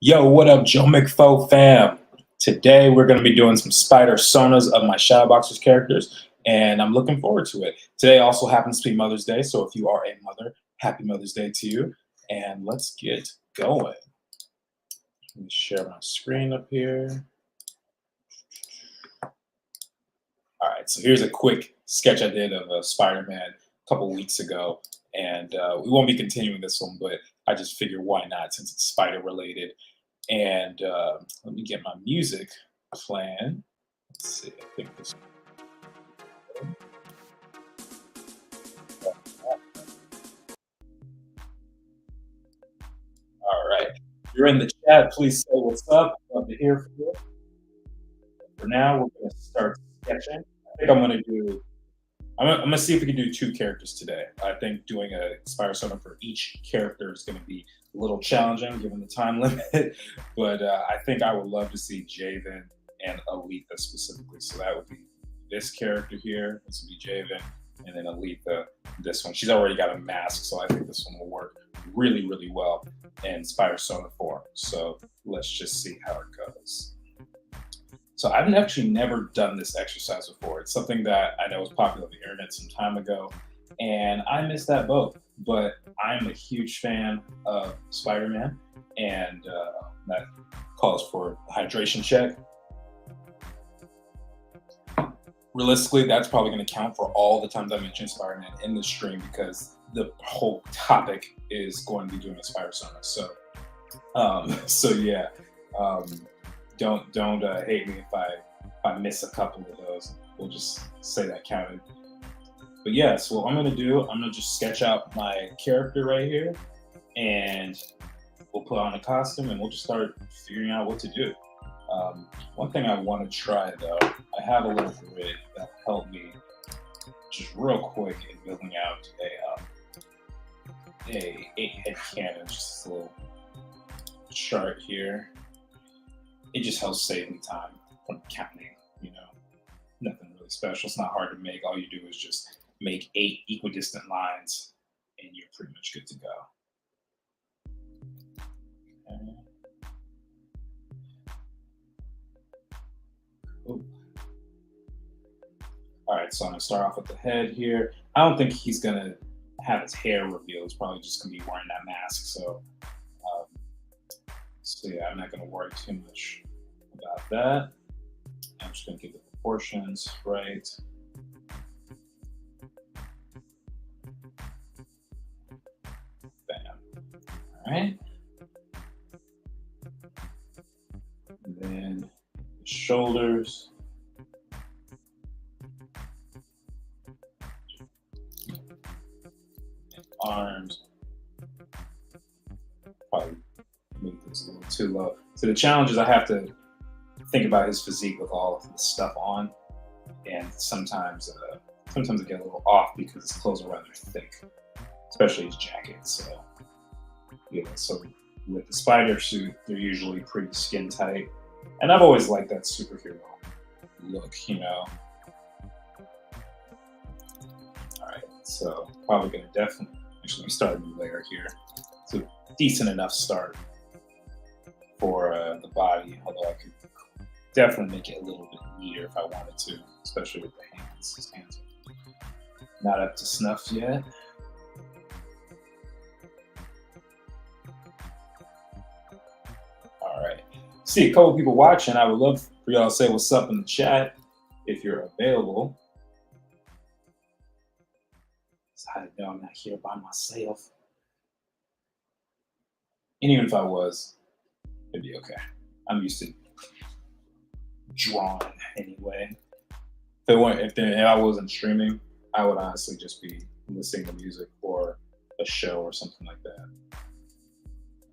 Yo, what up, Joe McFo fam? Today we're going to be doing some Spider-Sonas of my Shadowboxers characters, and I'm looking forward to it. Today also happens to be Mother's Day, so if you are a mother, happy Mother's Day to you. And let's get going. Let me share my screen up here. All right, so here's a quick sketch I did of Spider-Man a couple weeks ago, and we won't be continuing this one, but I just figured why not since it's spider-related. And let me get my music playing. Let's see, I think this. All right. If you're in the chat, please say what's up. Love to hear from you. For now, we're going to start sketching. I think I'm going to do. I'm gonna see if we can do two characters today. I think doing a Spider-Sona for each character is going to be a little challenging given the time limit, but I think I would love to see Javen and Aletha specifically. So that would be this character here. This would be Javen, and then Aletha, this one. She's already got a mask, so I think this one will work really, really well in Spider-Sona form. So let's just see how it goes. So I've actually never done this exercise before. It's something that I know was popular on the internet some time ago, and I missed that boat. But I'm a huge fan of Spider-Man, and that calls for a hydration check. Realistically, that's probably going to count for all the times I mentioned Spider-Man in the stream because the whole topic is going to be doing a Spider-Sona. So yeah. Don't hate me if I miss a couple of those. We'll just say that counted. But yeah, so what I'm gonna just sketch out my character right here, and we'll put on a costume, and we'll just start figuring out what to do. One thing I want to try though, I have a little grid that'll help me just real quick in building out a 8-head cannon, just a little chart here. It just helps save me time from counting, nothing really special. It's not hard to make. All you do is just make 8 equidistant lines and you're pretty much good to go. Okay. Cool. All right, so I'm gonna start off with the head here. I don't think he's gonna have his hair revealed. He's probably just gonna be wearing that mask. So yeah, I'm not going to worry too much about that. I'm just going to get the proportions right. Bam. All right. And then the shoulders. And arms. Probably move this a little too low. So the challenge is I have to think about his physique with all of this stuff on, and sometimes I get a little off because his clothes are rather thick, especially his jacket. So so with the spider suit, they're usually pretty skin tight, and I've always liked that superhero look, All right, so probably gonna definitely actually let me start a new layer here. It's a decent enough start for the body, although I could definitely make it a little bit neater if I wanted to, especially with the hands. His hands are not up to snuff yet. All right. See a couple people watching. I would love for y'all to say what's up in the chat if you're available. So I know I'm not here by myself. And even if I was, it'd be okay. I'm used to drawing anyway. If I wasn't streaming, I would honestly just be listening to music or a show or something like that.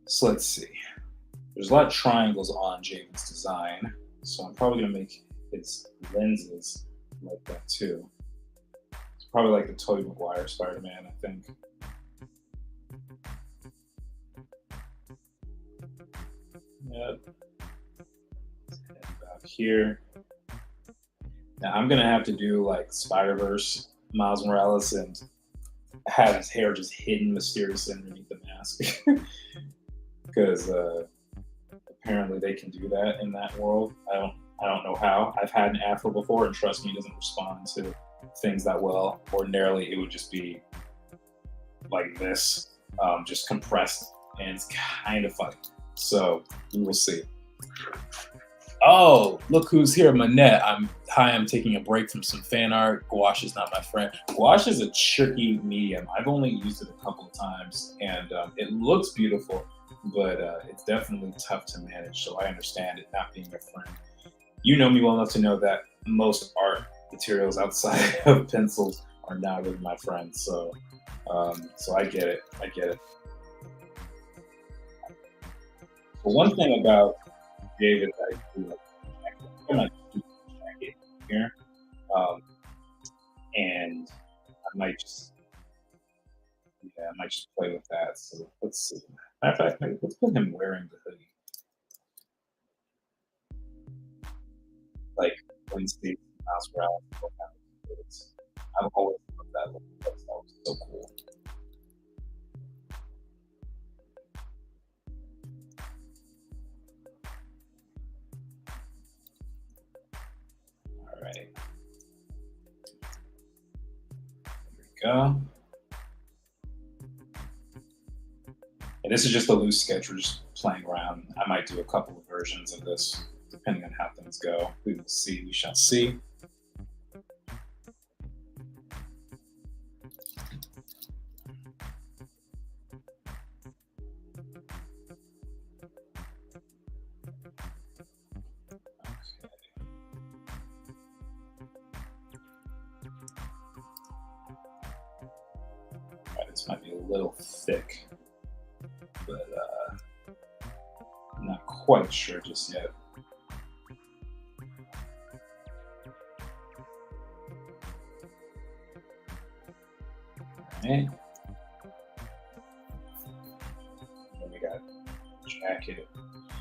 So let's see. There's a lot of triangles on Javen's design, so I'm probably gonna make his lenses like that too. It's probably like the Tobey Maguire Spider-Man, I think. Yep. About here. Now I'm gonna have to do like Spider-Verse Miles Morales and have his hair just hidden mysteriously underneath the mask because Apparently, they can do that in that world. I don't know how. I've had an afro before, and trust me, it doesn't respond to things that well. Ordinarily, it would just be like this, just compressed, and it's kind of funny. So we will see. Oh, look who's here, Manette. I'm taking a break from some fan art. Gouache is not my friend. Gouache is a tricky medium. I've only used it a couple of times, and it looks beautiful, but it's definitely tough to manage. So I understand it not being your friend. You know me well enough to know that most art materials outside of pencils are not really my friends. So I get it. I get it. But one thing about David that I do like, I'm gonna do the jacket here, um, and I might just yeah, I might just play with that. So let's see. Matter of fact, let's put him wearing the hoodie, like when Steve Mouse Morales. I've always loved that look. That was so cool. All right, here we go. And this is just a loose sketch. We're just playing around. I might do a couple of versions of this, depending on how things go. We will see. We shall see. All right, this might be a little thick, but I'm not quite sure just yet. All right. Then we got jacket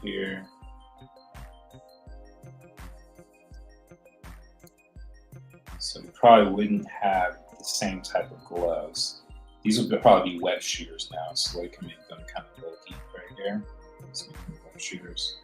here. So we probably wouldn't have the same type of gloves. These would probably be web shooters now, so we can make them kind of bulky right here. Let's make them web shooters.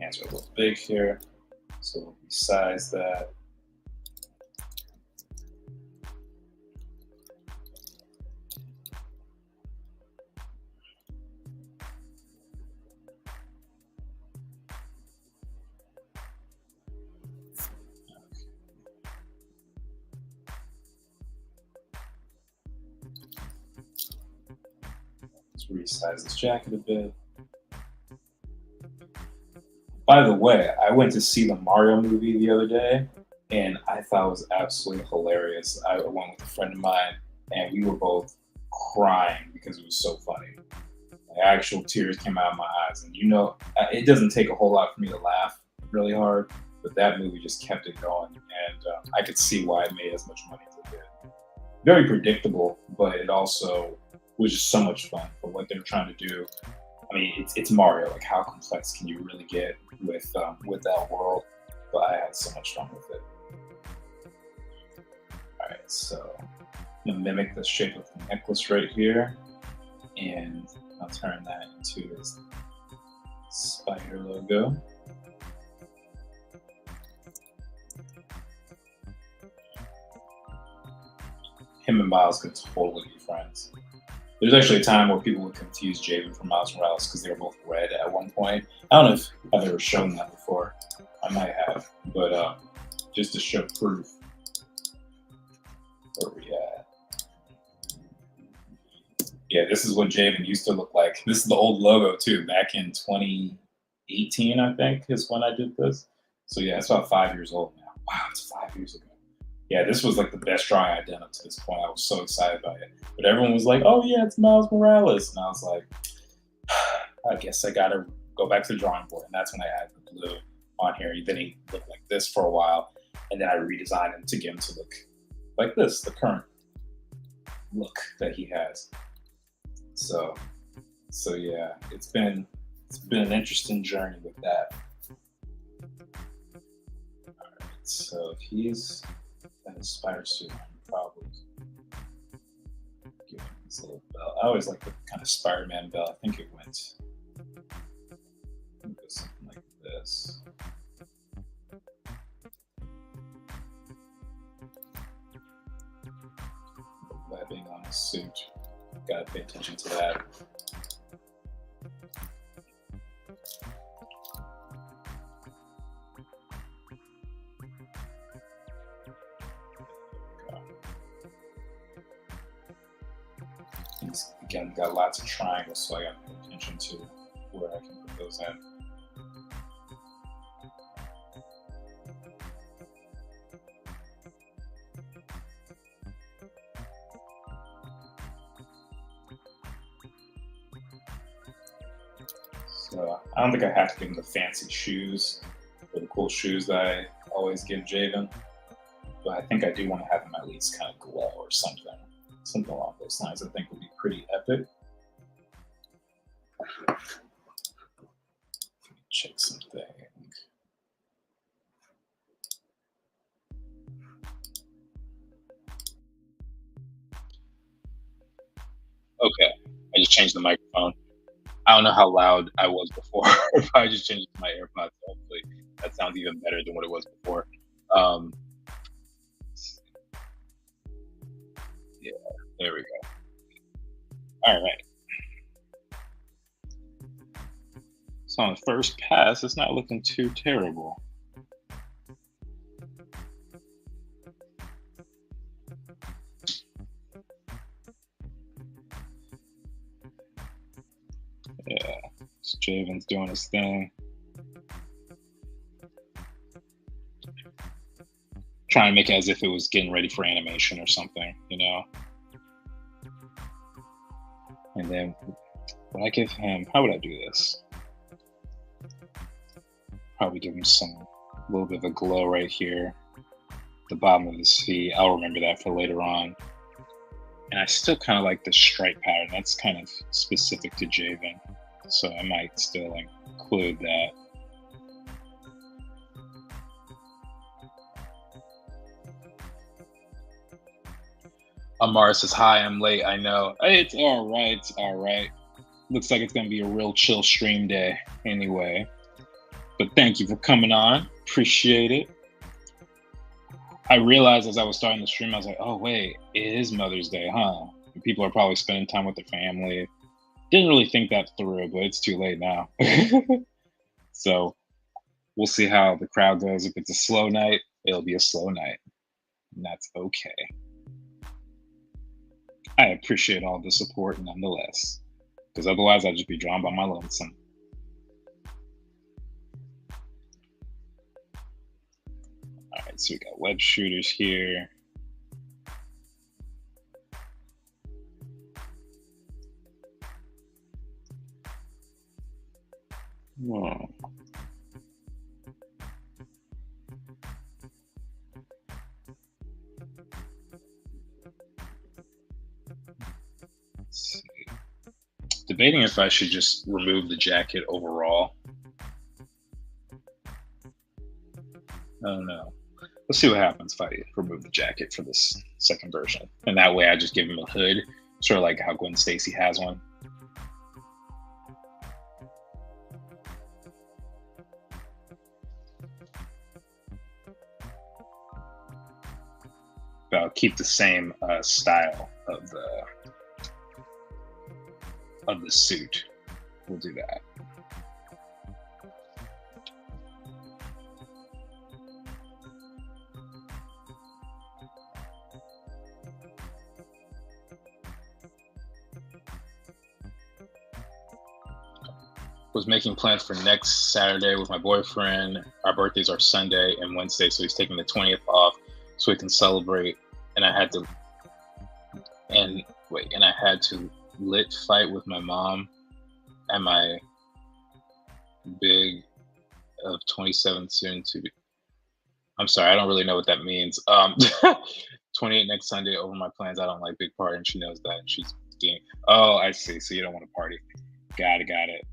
Hands are a little big here, so we'll resize that. Let's resize this jacket a bit. By the way, I went to see the Mario movie the other day, and I thought it was absolutely hilarious. I went with a friend of mine, and we were both crying because it was so funny. Like, actual tears came out of my eyes, and it doesn't take a whole lot for me to laugh really hard, but that movie just kept it going, and I could see why it made as much money as it did. Very predictable, but it also was just so much fun for what they're trying to do. I mean, it's Mario. Like, how complex can you really get with that world? But I had so much fun with it. All right, so I'm gonna mimic the shape of the necklace right here, and I'll turn that into this spider logo. Him and Miles could totally be friends. There's actually a time where people would confuse Javen for Miles Morales because they were both red at one point. I don't know if I've ever shown that before. I might have, but just to show proof. Where we at? Yeah, this is what Javen used to look like. This is the old logo too, back in 2018, I think, is when I did this. So yeah, it's about 5 years old now. Wow, it's 5 years ago. Yeah, this was like the best drawing I'd done up to this point. I was so excited by it. But everyone was like, oh yeah, it's Miles Morales. And I was like, I guess I gotta go back to the drawing board. And that's when I added the blue on here. Then he looked like this for a while. And then I redesigned him to get him to look like this, the current look that he has. So So yeah, it's been an interesting journey with that. So if he's in a spider suit, I'm probably give him his little belt. I always like the kind of Spider-Man belt. I think it went something like this. Webbing on his suit. Gotta pay attention to that. He's again got lots of triangles, so I gotta pay attention to where I can put those at. So I don't think I have to give him the fancy shoes or the cool shoes that I always give Javen, but I think I do want to have him at least kind of glow or something. Something along those lines I think would be pretty epic. Check something. Okay, I just changed the microphone. I don't know how loud I was before. I just changed it to my AirPods. Hopefully, that sounds even better than what it was before. Um, yeah, there we go. All right. So on the first pass, it's not looking too terrible. Yeah, Javen's doing his thing. Trying to make it as if it was getting ready for animation or something, you know? And then when I give him, how would I do this? Probably give him some little bit of a glow right here, the bottom of his feet. I'll remember that for later on. And I still kind of like the stripe pattern. That's kind of specific to Javen, so I might still include that. Amara says, "Hi, I'm late. I know. Hey, it's all right. It's all right. Looks like it's gonna be a real chill stream day anyway. But thank you for coming on. Appreciate it." I realized as I was starting the stream, I was like, "Oh wait, it is Mother's Day, huh?" And people are probably spending time with their family. Didn't really think that through, but it's too late now. So we'll see how the crowd goes. If it's a slow night, it'll be a slow night, and that's okay. I appreciate all the support nonetheless, because otherwise I'd just be drawn by my lonesome. All right, so we got web shooters here. Oh. Let's see. Debating if I should just remove the jacket overall. I don't know. Let's see what happens if I remove the jacket for this second version. And that way I just give him a hood, sort of like how Gwen Stacy has one. But I'll keep the same style of the suit. We'll do that. Was making plans for next Saturday with my boyfriend. Our birthdays are Sunday and Wednesday, so he's taking the 20th off so we can celebrate. And I had to lit fight with my mom and my big of 27 soon to be. I'm sorry, I don't really know what that means. 28 next Sunday over my plans. I don't like big party, and she knows that. And she's being, oh, I see. So you don't want to party. Got it.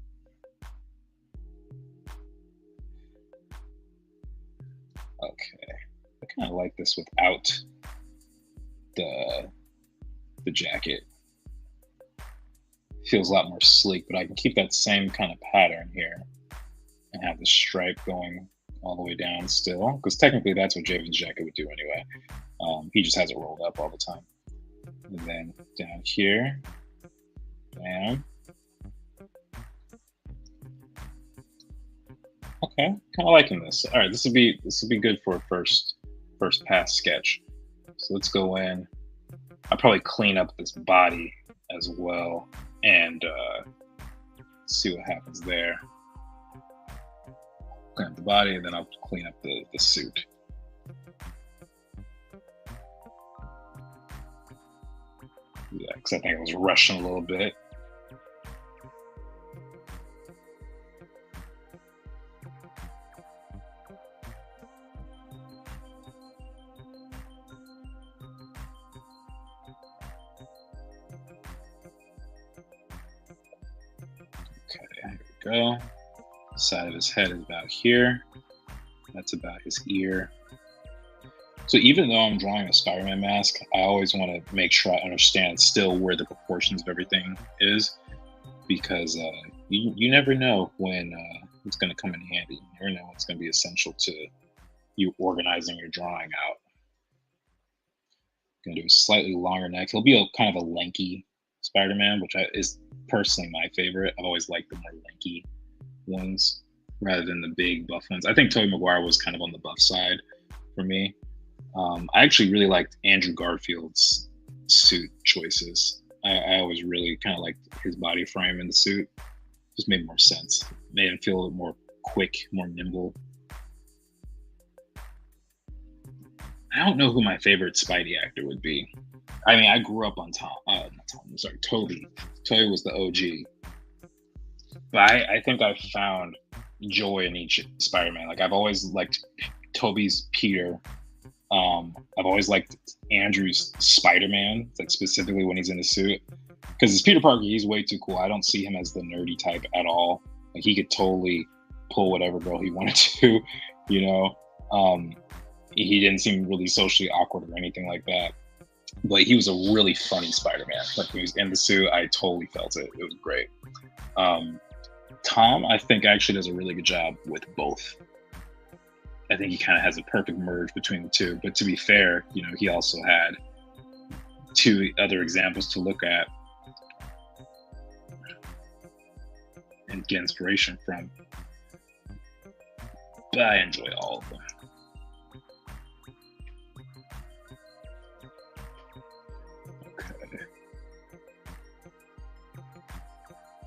Okay. I kind of like this without the the jacket. Feels a lot more sleek, but I can keep that same kind of pattern here and have the stripe going all the way down still, because technically that's what Javen's jacket would do anyway. He just has it rolled up all the time. And then down here, bam. Okay, kind of liking this. All right, this would be good for a first pass sketch. So let's go in. I'll probably clean up this body as well and see what happens there. Clean up the body, and then I'll clean up the suit. Yeah, because I think I was rushing a little bit. Okay, here we go. The side of his head is about here. That's about his ear. So even though I'm drawing a Spider-Man mask, I always want to make sure I understand still where the proportions of everything is, because you never know when it's going to come in handy. You never know what's going to be essential to you organizing your drawing out. Going to do a slightly longer neck. He'll be kind of a lanky Spider-Man, which is personally my favorite. I've always liked the more lanky ones rather than the big buff ones. I think Tobey Maguire was kind of on the buff side for me. I actually really liked Andrew Garfield's suit choices. I always really kind of liked his body frame in the suit. Just made more sense. Made him feel a little more quick, more nimble. I don't know who my favorite Spidey actor would be. I mean, I grew up on Tom. Not Tom. I'm sorry, Toby. Toby was the OG. But I think I found joy in each Spider-Man. Like I've always liked Toby's Peter. I've always liked Andrew's Spider-Man, like specifically when he's in the suit. Because as Peter Parker, he's way too cool. I don't see him as the nerdy type at all. Like he could totally pull whatever girl he wanted to, you know. He didn't seem really socially awkward or anything like that. But he was a really funny Spider-Man. Like when he was in the suit, I totally felt it. It was great. Tom, I think, actually does a really good job with both. I think he kind of has a perfect merge between the two. But to be fair, you know, he also had two other examples to look at and get inspiration from. But I enjoy all of them. Okay.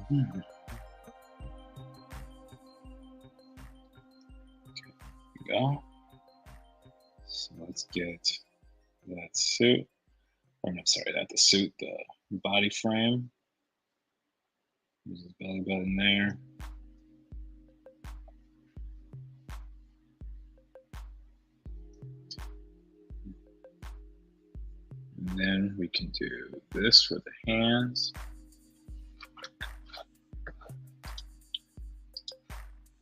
Hmm. Go. So let's get that suit. Or no, sorry, not the suit, the body frame. There's his belly button there. And then we can do this for the hands.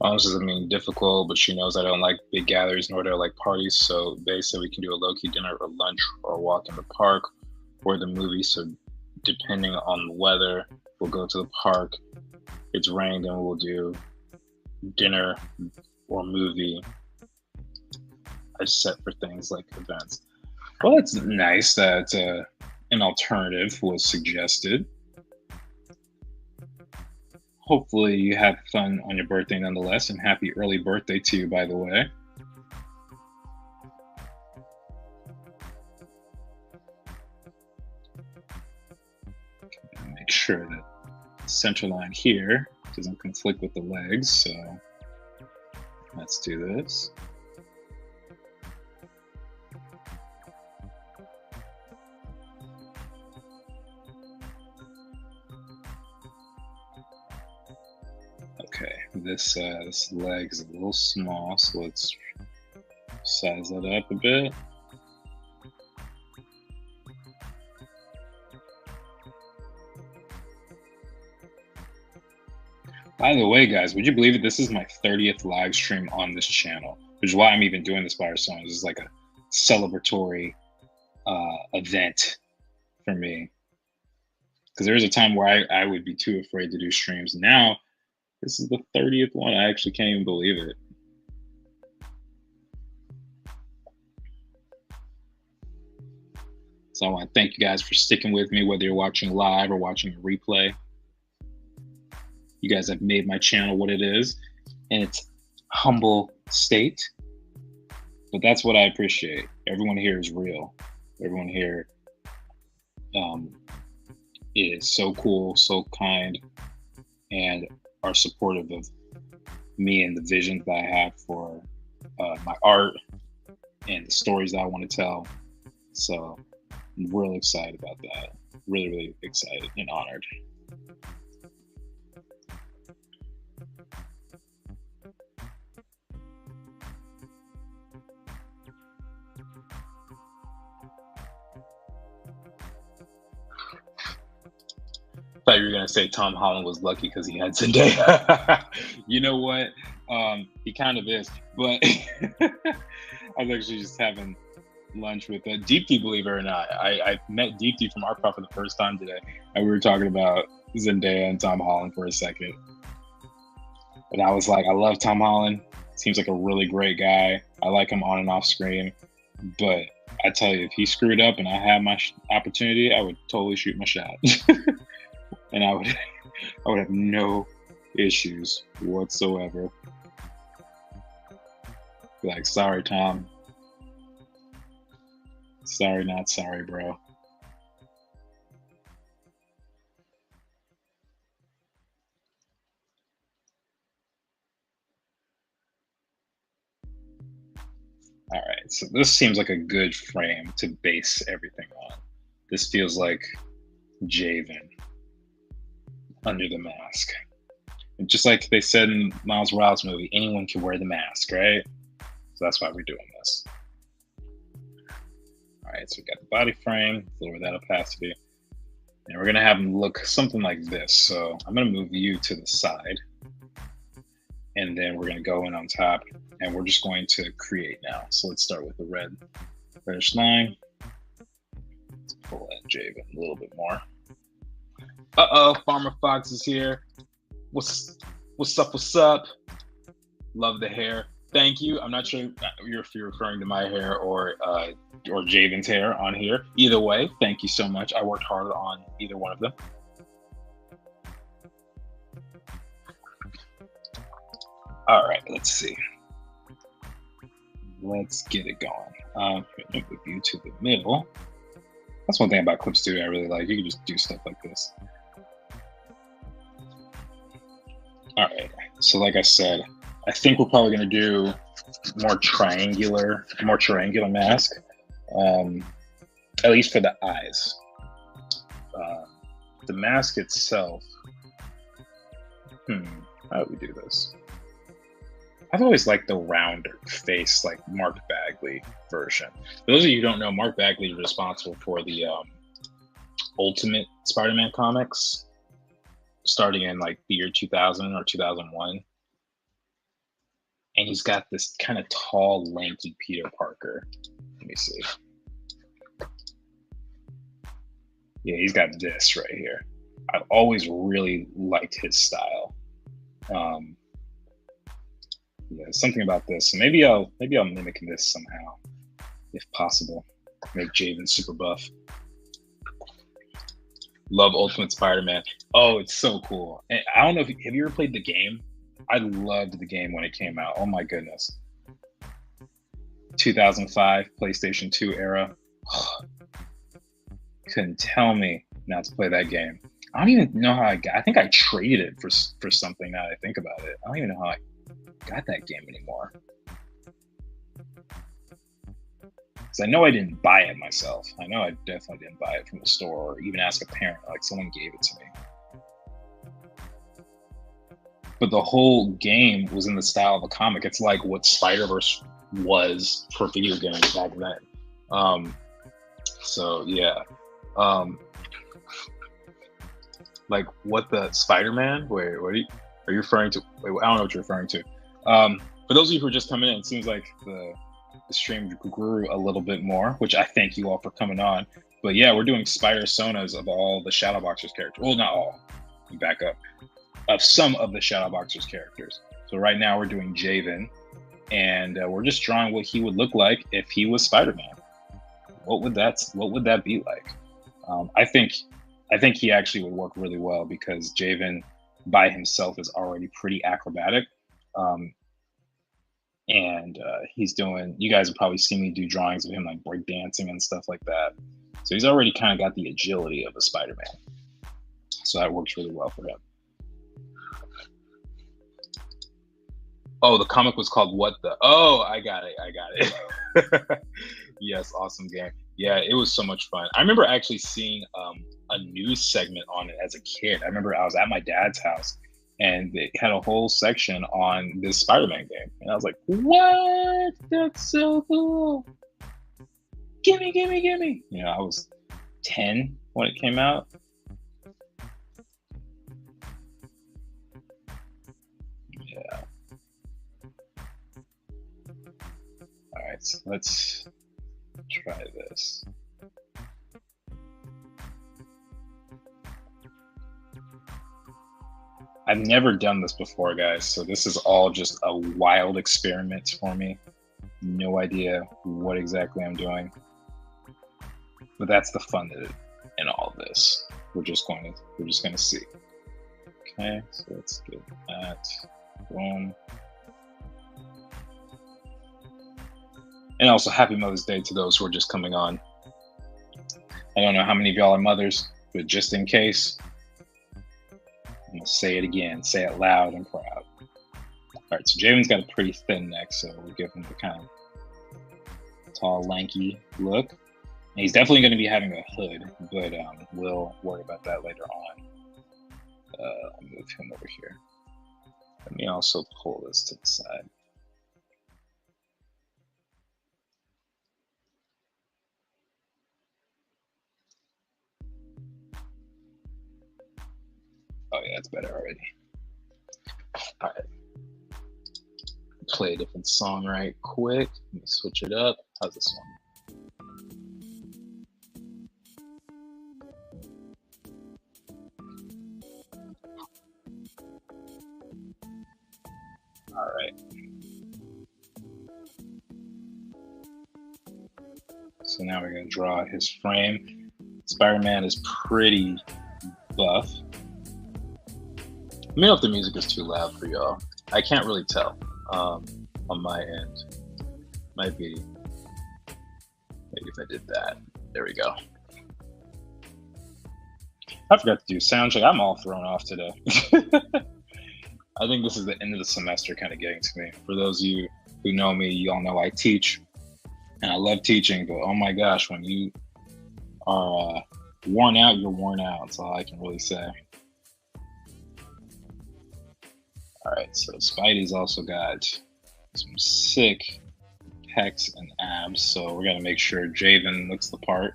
This doesn't mean difficult, but she knows I don't like big gatherings nor do I like parties. So they said we can do a low-key dinner or lunch or a walk in the park or the movie. So depending on the weather, we'll go to the park. If it's raining, then we'll do dinner or movie. I set for things like events. Well, it's nice that an alternative was suggested. Hopefully you have fun on your birthday nonetheless, and happy early birthday to you, by the way. Make sure that the center line here doesn't conflict with the legs, so let's do this. Okay, this leg is a little small, so let's size that up a bit. By the way, guys, would you believe it? This is my 30th live stream on this channel, which is why I'm even doing the Spider-Sonas. This is like a celebratory event for me. Because there was a time where I would be too afraid to do streams. Now, this is the 30th one. I actually can't even believe it. So I want to thank you guys for sticking with me, whether you're watching live or watching a replay. You guys have made my channel what it is in its humble state. But that's what I appreciate. Everyone here is real. Everyone here is so cool, so kind, and are supportive of me and the visions that I have for my art and the stories that I want to tell. So I'm really excited about that. Really, really excited and honored. I thought you were gonna say Tom Holland was lucky because he had Zendaya. You know what? He kind of is. But I was actually just having lunch with Deepti, believe it or not. I met Deepti from Art Pop for the first time today, and we were talking about Zendaya and Tom Holland for a second. And I was like, I love Tom Holland. Seems like a really great guy. I like him on and off screen. But I tell you, if he screwed up and I had my opportunity, I would totally shoot my shot. And I would have no issues whatsoever. Be like, sorry, Tom. Sorry, not sorry, bro. All right, so this seems like a good frame to base everything on. This feels like Javen under the mask. And just like they said in Miles Morales movie, anyone can wear the mask, right? So that's why we're doing this. All right, so we got the body frame, lower that opacity. And we're gonna have them look something like this. So I'm gonna move you to the side. And then we're gonna go in on top and we're just going to create now. So let's start with the reddish line. Let's pull that Javen a little bit more. Uh-oh, Farmer Fox is here. What's up, what's up? Love the hair. Thank you. I'm not sure if you're referring to my hair or Javen's hair on here. Either way, thank you so much. I worked hard on either one of them. All right, let's see. Let's get it going. Move you to the middle. That's one thing about Clip Studio I really like. You can just do stuff like this. All right, so like I said, I think we're probably gonna do more triangular mask, at least for the eyes. The mask itself, how do we do this? I've always liked the rounder face, like Mark Bagley version. For those of you who don't know, Mark Bagley is responsible for the Ultimate Spider-Man comics, starting in like the year 2000 or 2001. And he's got this kind of tall, lanky Peter Parker. Let me see. Yeah, he's got this right here. I've always really liked his style. Yeah, something about this. So maybe I'll mimic this somehow, if possible. Make Javen super buff. Love Ultimate Spider-Man. Oh, it's so cool. And I don't know have you ever played the game? I loved the game when it came out. Oh my goodness. 2005 PlayStation 2 era. Couldn't tell me not to play that game. I don't even know how I think I traded it for something now that I think about it. I don't even know how I got that game anymore. Because I know I didn't buy it myself. I know I definitely didn't buy it from the store or even ask a parent. Like someone gave it to me. But the whole game was in the style of a comic. It's like what Spider-Verse was for video games back then. So yeah. Like what the Spider-Man? Wait, what do you? Are you referring to? Wait, I don't know what you're referring to. For those of you who are just coming in, it seems like the stream grew a little bit more, which I thank you all for coming on. But yeah, we're doing Spider-Sonas of all the Shadowboxers characters. Well, not all. Back up. Of some of the Shadowboxers characters. So right now we're doing Javen, and we're just drawing what he would look like if he was Spider-Man. What would that be like? I think he actually would work really well because Javen by himself is already pretty acrobatic. And he's doing, you guys have probably seen me do drawings of him like break dancing and stuff like that. So he's already kind of got the agility of a Spider-Man. So that works really well for him. Oh, the comic was called What the? Oh, I got it. Yes, awesome game. Yeah, it was so much fun. I remember actually seeing a news segment on it as a kid. I remember I was at my dad's house and they had a whole section on this Spider-Man game. And I was like, what? That's so cool. Gimme. You know, I was 10 when it came out. Yeah. All right, so let's try this. I've never done this before, guys, so this is all just a wild experiment for me. No idea what exactly I'm doing, but that's the fun in all of this. We're just gonna see. Okay, so let's get that. Boom. And also, happy Mother's Day to those who are just coming on. I don't know how many of y'all are mothers, but just in case, I'm gonna say it again, say it loud and proud. All right, so Javen's got a pretty thin neck, so we'll give him the kind of tall, lanky look. And he's definitely going to be having a hood, but we'll worry about that later on. I'll move him over here. Let me also pull this to the side. Oh yeah, it's better already. All right. Play a different song right quick. Let me switch it up. How's this one? All right. So now we're gonna draw his frame. Spider-Man is pretty buff. Let me know if the music is too loud for y'all. I can't really tell on my end. Might be, maybe if I did that. There we go. I forgot to do sound check. I'm all thrown off today. I think this is the end of the semester kind of getting to me. For those of you who know me, y'all know I teach and I love teaching, but oh my gosh, when you are worn out, you're worn out. That's all I can really say. All right, so Spidey's also got some sick pecs and abs, so we're gonna make sure Javen looks the part.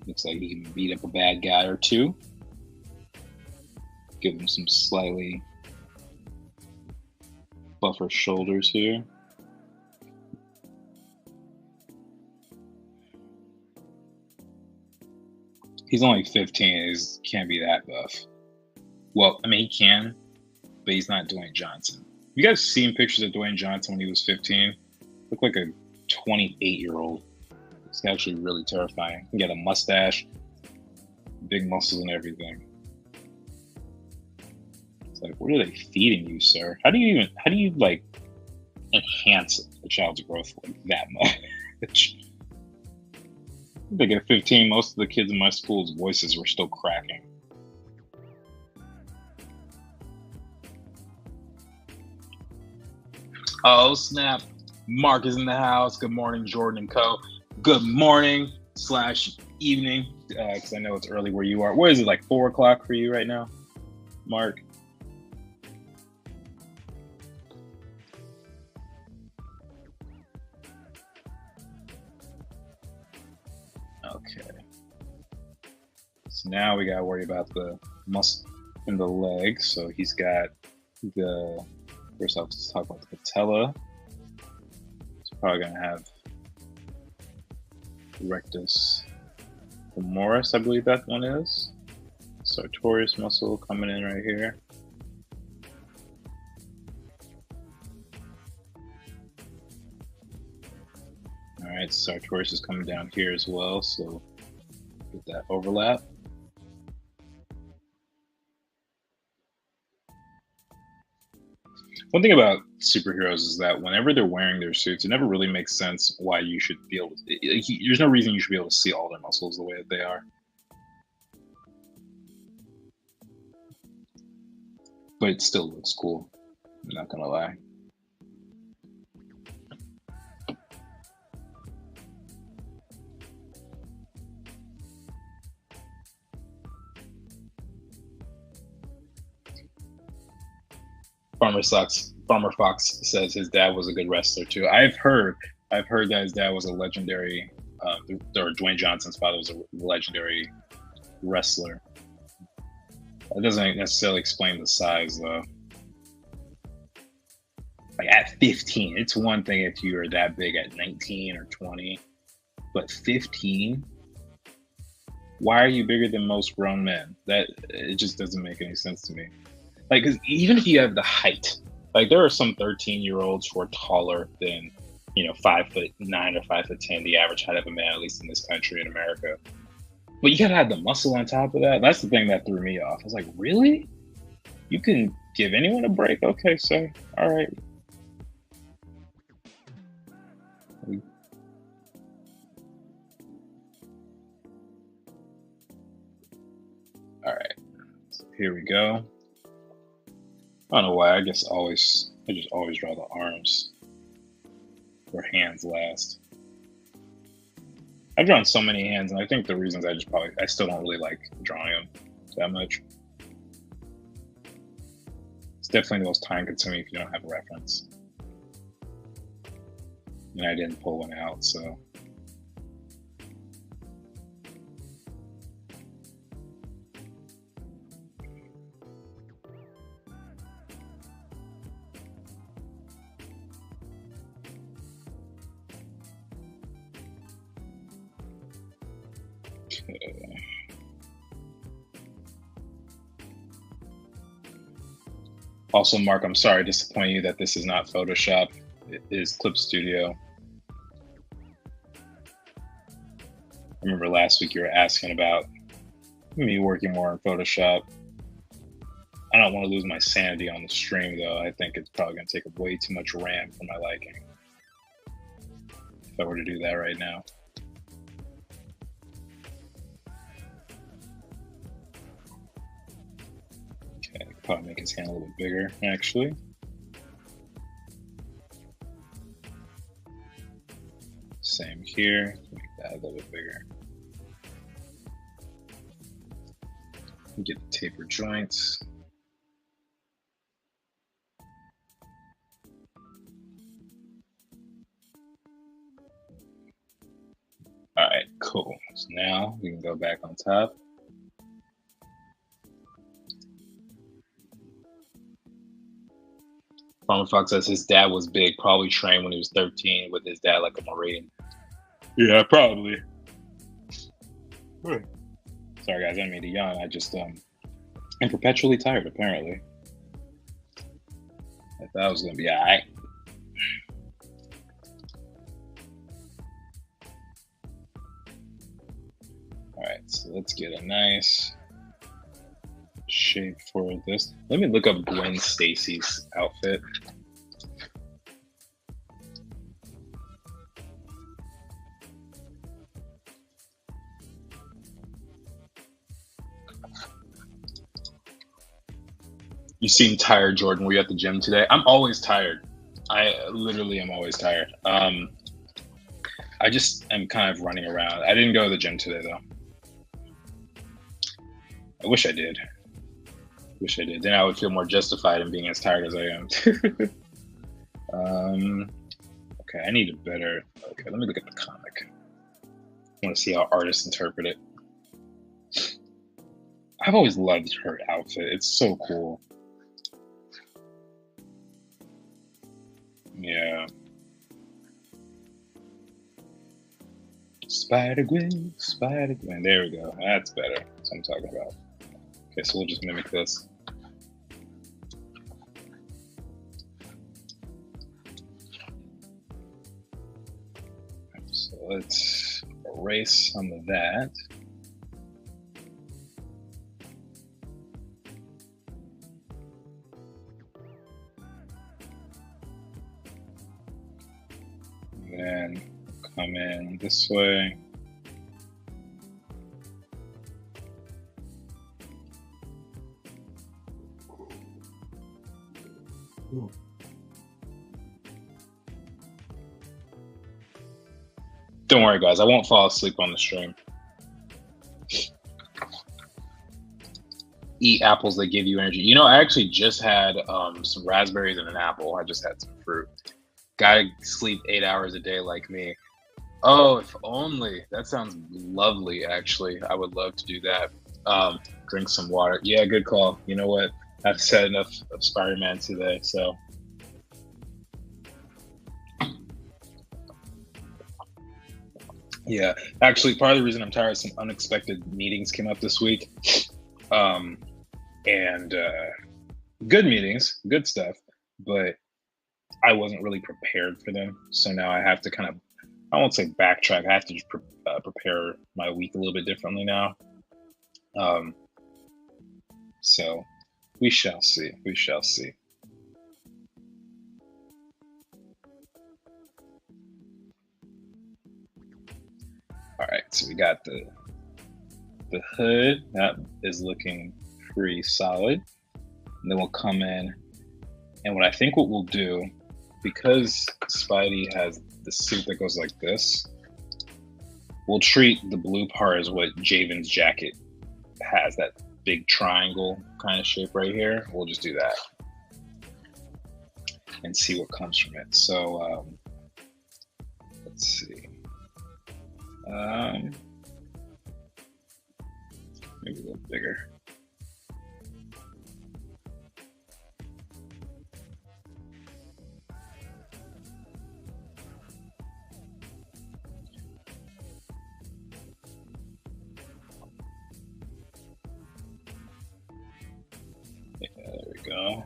Looks like he can beat up a bad guy or two. Give him some slightly buffer shoulders here. He's only 15. He can't be that buff. Well, I mean, he can, but he's not Dwayne Johnson. You guys seen pictures of Dwayne Johnson when he was 15? Looked like a 28-year-old. It's actually really terrifying. He got a mustache, big muscles and everything. It's like, what are they feeding you, sir? How do you like enhance a child's growth like that much? I think at 15, most of the kids in my school's voices were still cracking. Oh, snap. Mark is in the house. Good morning, Jordan and Co. Good morning / evening, because I know it's early where you are. What is it, like 4 o'clock for you right now, Mark? Okay. So now we gotta worry about the muscle in the leg. So he's got the, first off, let's talk about the patella. He's probably gonna have rectus femoris, I believe that one is. Sartorius muscle coming in right here. All right, sartorius is coming down here as well, so get that overlap. One thing about superheroes is that whenever they're wearing their suits, it never really makes sense why you should be able to, there's no reason you should be able to see all their muscles the way that they are. But it still looks cool, I'm not gonna lie. Farmer Fox says his dad was a good wrestler too. I've heard that his dad was a legendary, or Dwayne Johnson's father was a legendary wrestler. That doesn't necessarily explain the size though. Like at 15, it's one thing if you are that big at 19 or 20, but 15? Why are you bigger than most grown men? That, it just doesn't make any sense to me. Like, 'cause even if you have the height, like there are some 13-year-olds who are taller than, 5'9" or 5'10", the average height of a man, at least in this country, in America. But you gotta have the muscle on top of that. That's the thing that threw me off. I was like, really? You can give anyone a break? Okay, sir. All right. All right. So here we go. I don't know why. I just always draw the arms or hands last. I've drawn so many hands, and I think the reasons I still don't really like drawing them that much. It's definitely the most time consuming if you don't have a reference. And I didn't pull one out, so. Also, Mark, I'm sorry to disappoint you that this is not Photoshop. It is Clip Studio. I remember last week you were asking about me working more in Photoshop. I don't want to lose my sanity on the stream, though. I think it's probably going to take up way too much RAM for my liking if I were to do that right now. Probably make his hand a little bit bigger, actually. Same here, make that a little bit bigger. Get the taper joints. All right, cool. So now we can go back on top. Farmer Fox says his dad was big, probably trained when he was 13 with his dad like a Marine. Yeah, probably. Sorry guys, I didn't mean to yawn. I just am perpetually tired apparently. I thought I was gonna be alright. Alright, so let's get a nice shape for this. Let me look up Gwen Stacy's outfit. You seem tired, Jordan. Were you at the gym today? I'm always tired. I literally am always tired. I just am kind of running around. I didn't go to the gym today though. I wish I did. Then I would feel more justified in being as tired as I am. Okay, I need a better. Okay, let me look at the comic. I want to see how artists interpret it. I've always loved her outfit. It's so cool. Yeah. Spider-Gwen, Spider-Gwen. There we go. That's better. That's what I'm talking about. Okay, so we'll just mimic this. So let's erase some of that. And then come in this way. Ooh. Don't worry, guys. I won't fall asleep on the stream. Eat apples that give you energy. You know, I actually just had some raspberries and an apple. I just had some fruit. Gotta sleep 8 hours a day like me. Oh, if only. That sounds lovely, actually. I would love to do that. Drink some water. Yeah, good call. You know what? I've said enough of Spider-Man today, so. Yeah, actually, part of the reason I'm tired is some unexpected meetings came up this week. And good meetings, good stuff, but I wasn't really prepared for them. So now I have to kind of, I won't say backtrack, I have to just prepare my week a little bit differently now. So we shall see, we shall see. All right, so we got the hood, that is looking pretty solid. And then we'll come in, and what I think what we'll do, because Spidey has the suit that goes like this, we'll treat the blue part as what Javen's jacket has, that big triangle kind of shape right here. We'll just do that and see what comes from it. So let's see. Maybe a little bigger. Yeah, there we go.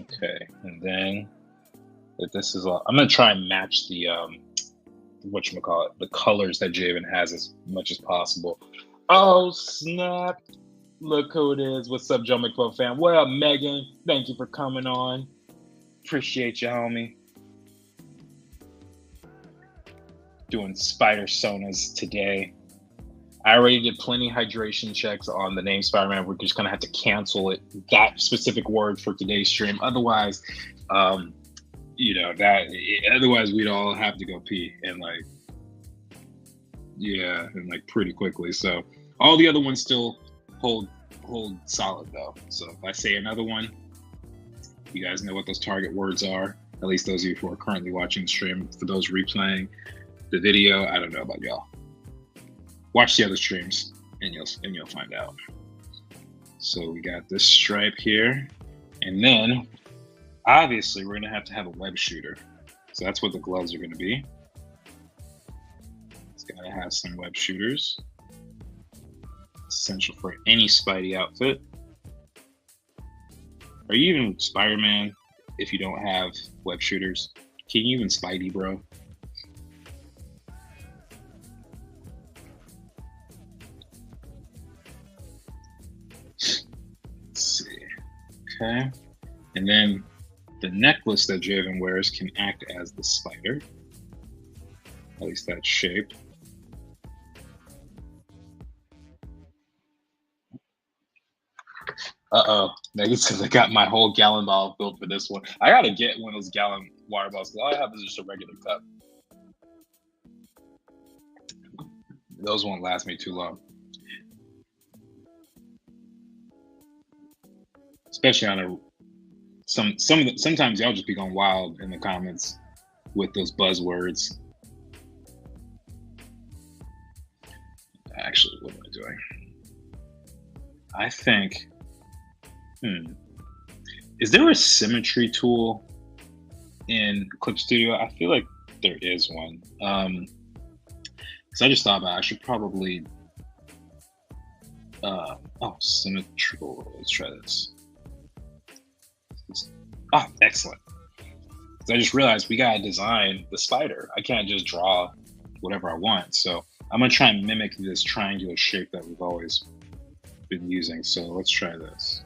Okay, and then if this is all, I'm gonna try and match the whatchamacallit, the colors that Javen has as much as possible. Oh snap! Look who it is. What's up, Joe McFlo fam? What up, Megan? Thank you for coming on. Appreciate you, homie. Doing Spider-Sonas today. I already did plenty hydration checks on the name Spider-Man. We're just gonna have to cancel it, that specific word, for today's stream. Otherwise, you know, otherwise we'd all have to go pee and like, yeah, and like pretty quickly. So all the other ones still hold solid though. So if I say another one, you guys know what those target words are. At least those of you who are currently watching the stream. For those replaying the video, I don't know about y'all. Watch the other streams and you'll find out. So we got this stripe here, and then obviously we're gonna have to have a web shooter. So that's what the gloves are gonna be. It's gotta have some web shooters. Essential for any Spidey outfit. Are you even Spider-Man if you don't have web shooters? Can you even Spidey, bro? Okay, and then the necklace that Javen wears can act as the spider, at least that shape. Uh-oh, Megan says I got my whole gallon bottle filled for this one. I gotta get one of those gallon water bottles. All I have is just a regular cup. Those won't last me too long. Especially on sometimes y'all just be going wild in the comments with those buzzwords. Actually, what am I doing? I think, is there a symmetry tool in Clip Studio? I feel like there is one. Because I just thought about it, I should probably, symmetrical, let's try this. Oh, excellent. I just realized we gotta design the spider. I can't just draw whatever I want. So I'm gonna try and mimic this triangular shape that we've always been using. So let's try this.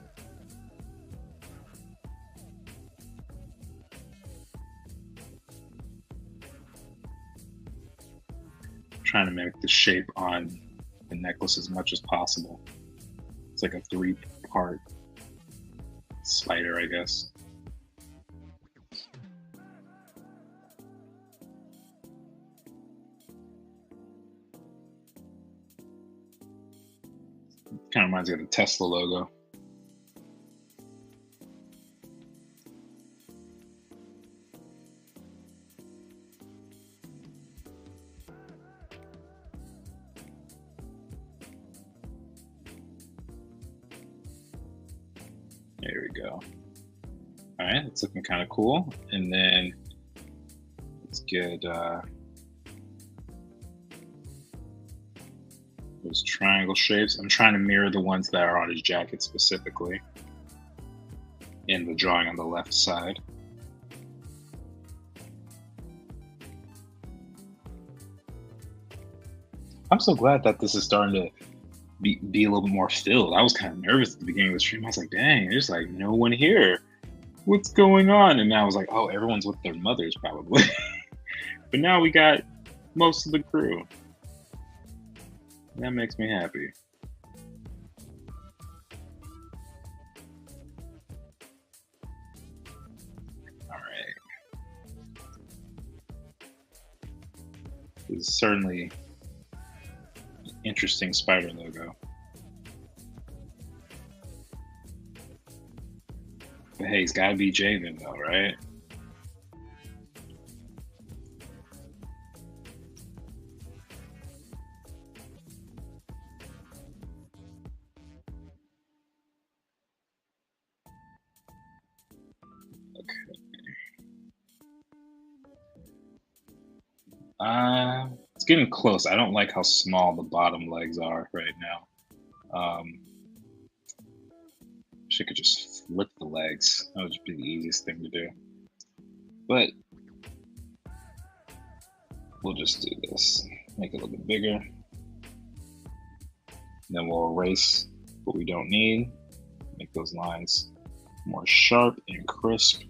Trying to mimic the shape on the necklace as much as possible. It's like a 3-part spider, I guess. Kind of reminds me of the Tesla logo. There we go. All right, it's looking kind of cool. And then let's get those triangle shapes. I'm trying to mirror the ones that are on his jacket specifically in the drawing on the left side. I'm so glad that this is starting to be a little bit more filled. I was kind of nervous at the beginning of the stream. I was like, dang, there's like no one here. What's going on? And now I was like, oh, everyone's with their mothers probably. But now we got most of the crew. That makes me happy. All right. This is certainly an interesting spider logo. But hey, he's got to be Javen though, right? It's getting close. I don't like how small the bottom legs are right now. Wish I could just flip the legs. That would just be the easiest thing to do. But we'll just do this. Make it a little bit bigger. Then we'll erase what we don't need. Make those lines more sharp and crisp.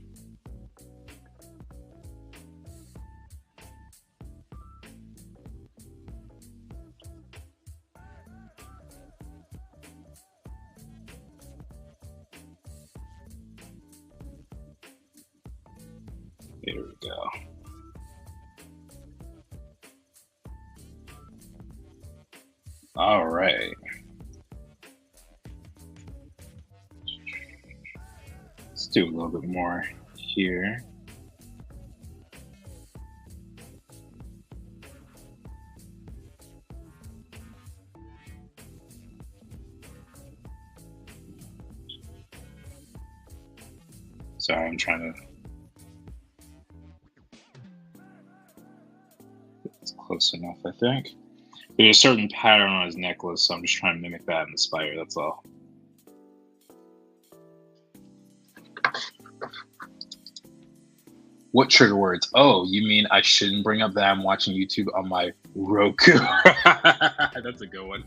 There we go. All right. Let's do a little bit more here. Sorry, I'm trying to. It's close enough, I think. There's a certain pattern on his necklace, so I'm just trying to mimic that in the spider, that's all. What trigger words? Oh, you mean I shouldn't bring up that I'm watching YouTube on my Roku? That's a good one.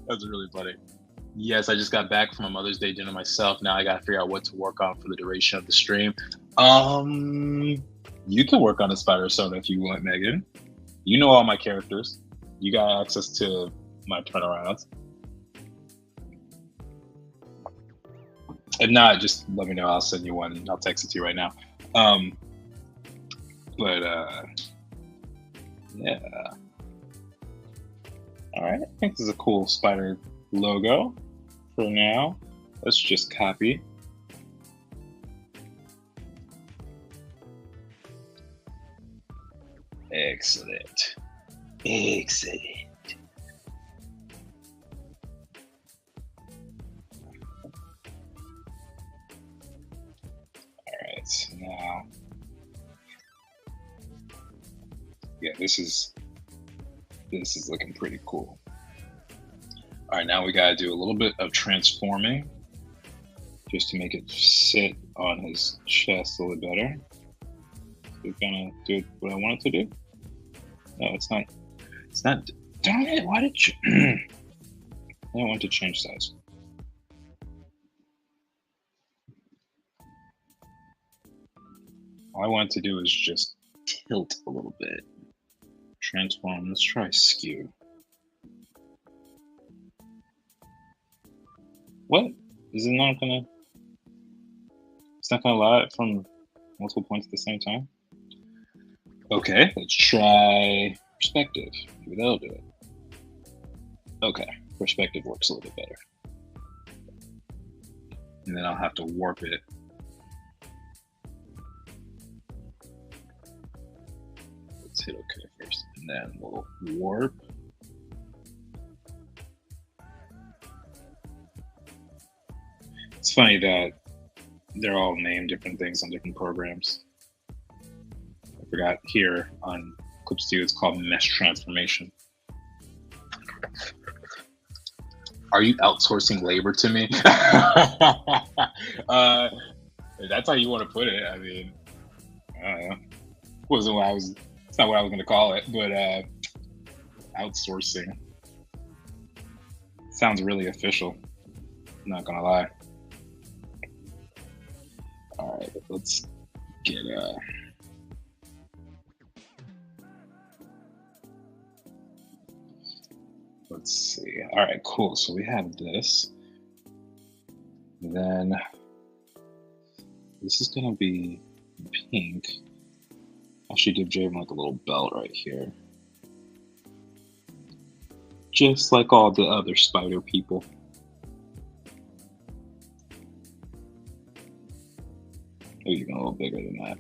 That's really funny. Yes, I just got back from a Mother's Day dinner myself. Now I gotta figure out what to work on for the duration of the stream. You can work on a Spider-Sona if you want, Megan. You know all my characters. You got access to my turnarounds. If not, just let me know. I'll send you one. I'll text it to you right now. Yeah. All right. I think this is a cool spider logo for now. Let's just copy. Excellent. Excellent. Alright, so now, yeah, this is looking pretty cool. All right, now we gotta do a little bit of transforming just to make it sit on his chest a little better. So we're gonna do what I want it to do. No, it's not. It's not. Darn it! Why did you? I don't want to change size. All I want to do is just tilt a little bit. Transform. Let's try skew. What? Is it not gonna? It's not gonna allow it from multiple points at the same time? Okay, let's try perspective. Maybe that'll do it. Okay, perspective works a little bit better. And then I'll have to warp it. Let's hit OK first, and then we'll warp. It's funny that they're all named different things on different programs. I forgot here on Clips 2, it's called Mesh Transformation. Are you outsourcing labor to me? If that's how you want to put it. I mean, I don't know. Wasn't what I was. It's not what I was going to call it, but outsourcing sounds really official. I'm not gonna lie. All right, let's get let's see. All right, cool. So we have this. And then this is gonna be pink. I should give Javen like a little belt right here. Just like all the other spider people. Oh, even a little bigger than that.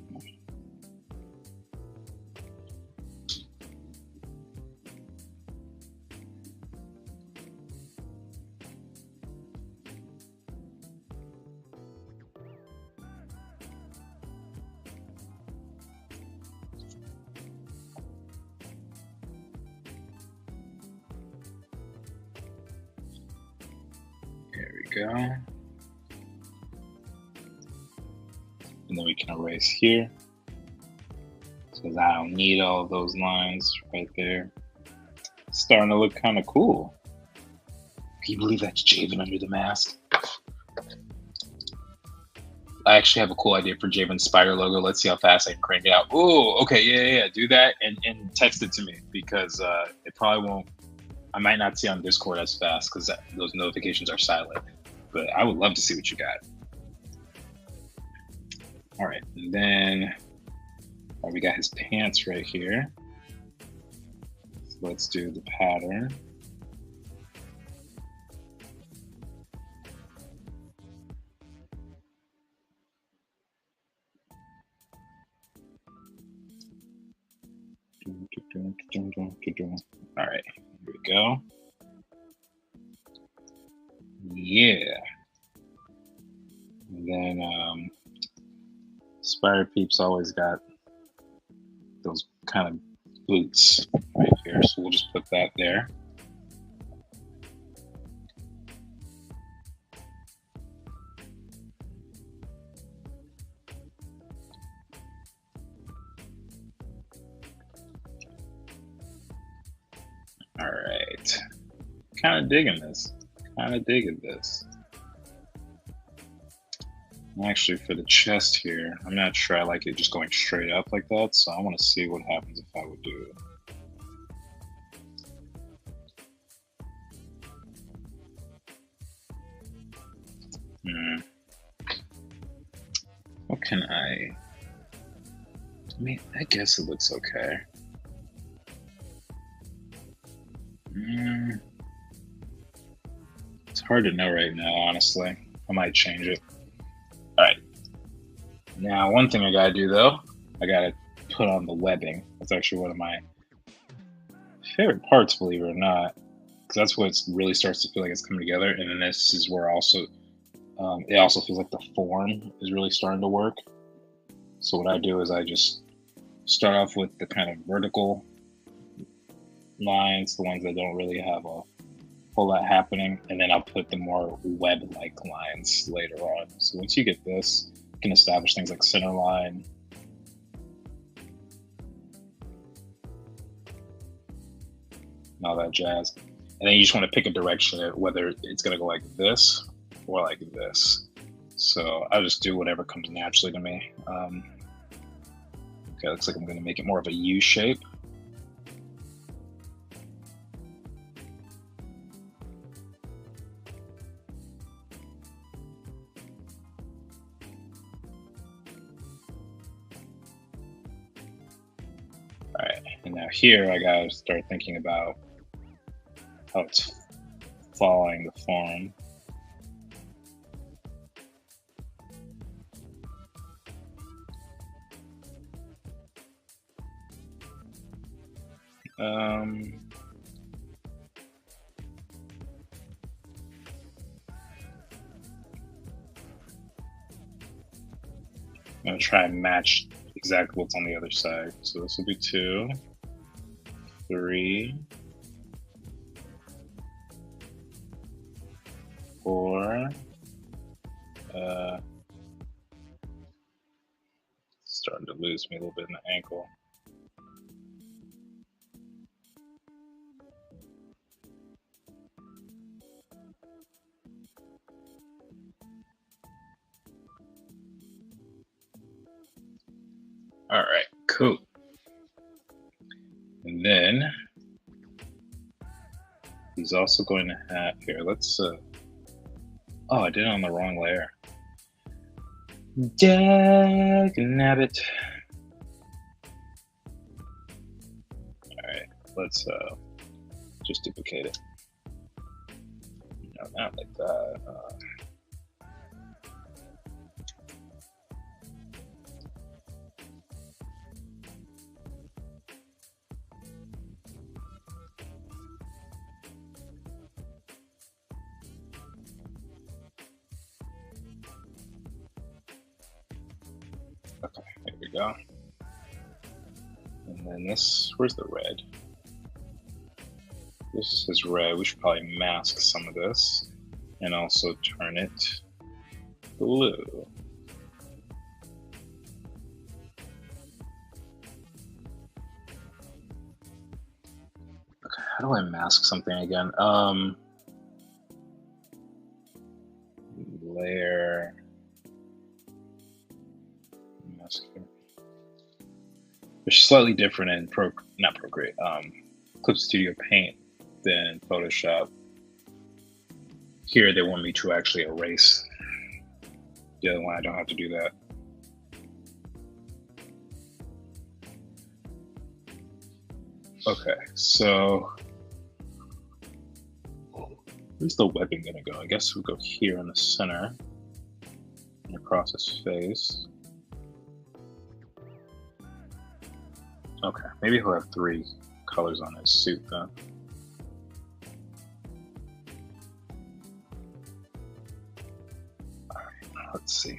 There we go. And then we can erase here, because I don't need all those lines right there. It's starting to look kind of cool. Can you believe that's Javen under the mask? I actually have a cool idea for Javen's spider logo. Let's see how fast I can crank it out. Oh, okay, yeah. Do that and text it to me, because it probably won't. I might not see on Discord as fast because those notifications are silent. But I would love to see what you got. All right, and then we got his pants right here. So let's do the pattern. All right, here we go. Yeah. And then Spider Peeps always got those kind of boots right here, so we'll just put that there. All right, kind of digging this. Actually, for the chest here, I'm not sure I like it just going straight up like that, so I want to see what happens if I would do it. What can I mean, I guess it looks okay. It's hard to know right now, honestly. I might change it. All right. Now, one thing I gotta do though, I gotta put on the webbing. That's actually one of my favorite parts, believe it or not, because that's what really starts to feel like it's coming together. And then this is where also it also feels like the form is really starting to work. So what I do is I just start off with the kind of vertical lines, the ones that don't really have a whole lot happening, and then I'll put the more web-like lines later on. So once you get this, you can establish things like center line. And all that jazz. And then you just want to pick a direction, whether it's going to go like this or like this. So I'll just do whatever comes naturally to me. Okay, looks like I'm going to make it more of a U shape. All right, and now here I gotta start thinking about how it's following the form. I'm gonna try and match exactly what's on the other side. So this will be 2, 3, 4. Starting to lose me a little bit in the ankle. All right, cool. And then he's also going to have here. Let's. Oh, I did it on the wrong layer. Dagnabbit. All right, let's just duplicate it. No, not like that. Okay, there we go. And then this, where's the red? This is red. We should probably mask some of this and also turn it blue. Okay, how do I mask something again? Layer. They're slightly different in Procreate, Clip Studio Paint than Photoshop. Here they want me to actually erase. The other one I don't have to do that. Okay, so where's the webbing gonna go? I guess we'll go here in the center and across his face. Okay, maybe he'll have 3 colors on his suit then. All right, let's see.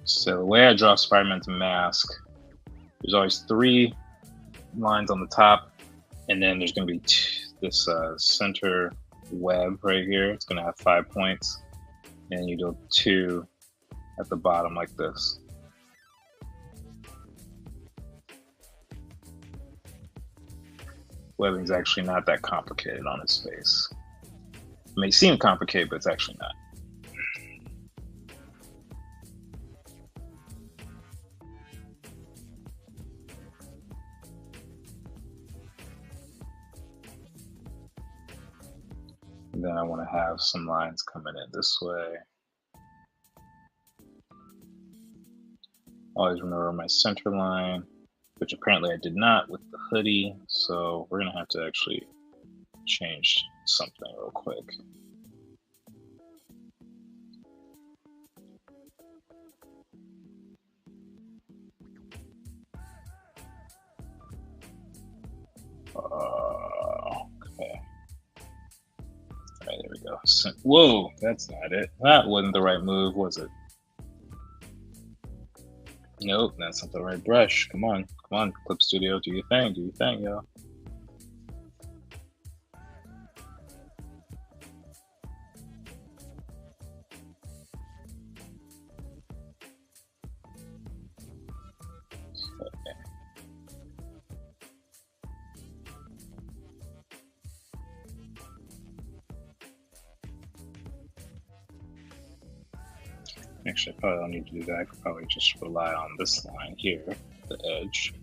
So the way I draw Spider-Man's mask, there's always 3 lines on the top, and then there's going to be this center web right here. It's going to have 5 points. And you do 2 at the bottom like this. Webbing's actually not that complicated on his face. It may seem complicated, but it's actually not. And then I want to have some lines coming in this way. Always remember my center line, which apparently I did not with the hoodie. So we're going to have to actually change something real quick. Okay. All right, there we go. So, whoa, that's not it. That wasn't the right move, was it? Nope, that's not the right brush. Come on, Clip Studio, do your thing, yo. Actually, I probably don't need to do that. I could probably just rely on this line here, the edge.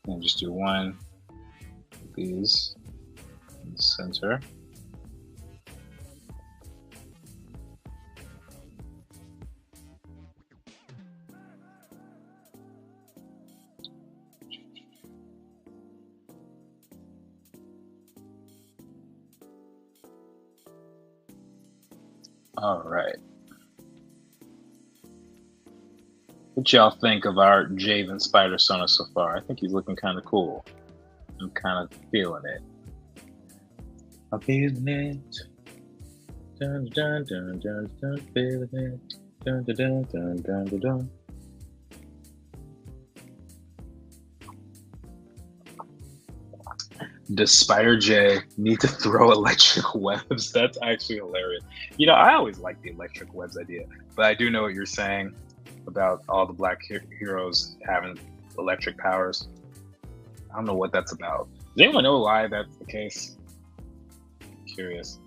And just do one of these in the center. All right. What y'all think of our Javen Spider-Sonas so far? I think he's looking kind of cool. I'm kind of feeling it. I'm feeling it. Dun dun dun dun dun, feeling it. Dun dun dun dun dun dun dun. Does Spider J need to throw electric webs? That's actually hilarious. You know, I always like the electric webs idea, but I do know what you're saying about all the black heroes having electric powers. I don't know what that's about. Does anyone know why that's the case? I'm curious.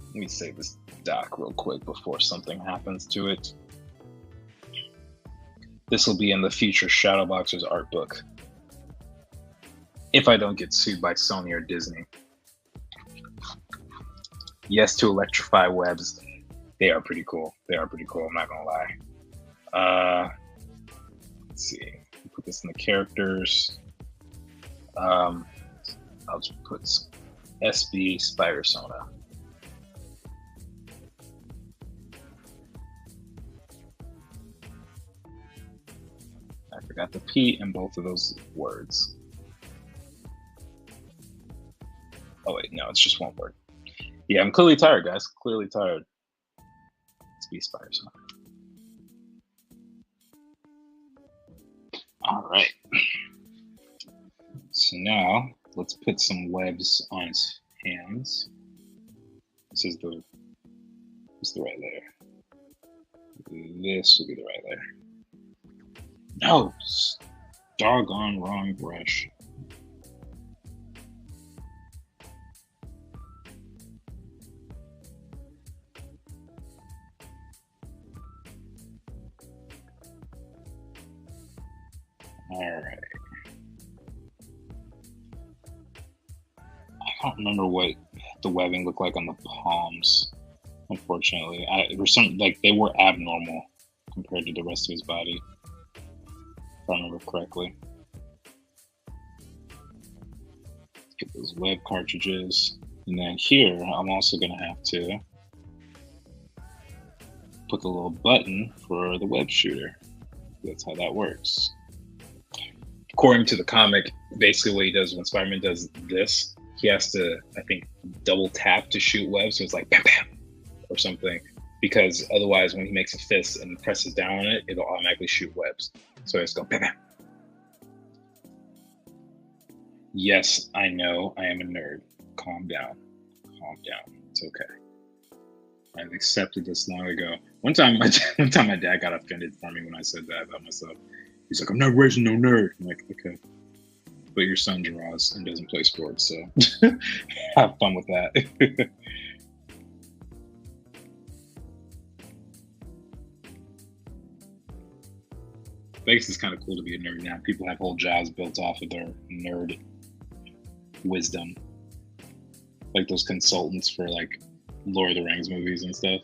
Let me save this doc real quick before something happens to it. This will be in the future Shadowboxers art book. If I don't get sued by Sony or Disney. Yes to electrify webs. They are pretty cool. They are pretty cool, I'm not gonna lie. Let's see. Put this in the characters. I'll just put SB Spider-Sona. I forgot the P in both of those words. Oh wait, no, it's just one word. Yeah, I'm clearly tired, guys. Clearly tired. Let's be Spider-Sona. All right. So now let's put some webs on his hands. This is the right layer. This will be the right layer. No, doggone wrong brush. All right. I don't remember what the webbing looked like on the palms. Unfortunately, there were some they were abnormal compared to the rest of his body. If I remember correctly. Let's get those web cartridges, and then here I'm also gonna have to put the little button for the web shooter. That's how that works. According to the comic, basically what he does when Spider-Man does this, he has to, I think, double tap to shoot webs. So it's like bam, bam, or something. Because otherwise, when he makes a fist and presses down on it, it'll automatically shoot webs. So it's go bam, bam. Yes, I know I am a nerd. Calm down. Calm down. It's okay. I've accepted this long ago. One time my dad got offended for me when I said that about myself. He's like, I'm not raising no nerd. I'm like, okay. But your son draws and doesn't play sports, so have fun with that. I guess it's kind of cool to be a nerd now. People have whole jobs built off of their nerd wisdom. Like those consultants for like Lord of the Rings movies and stuff.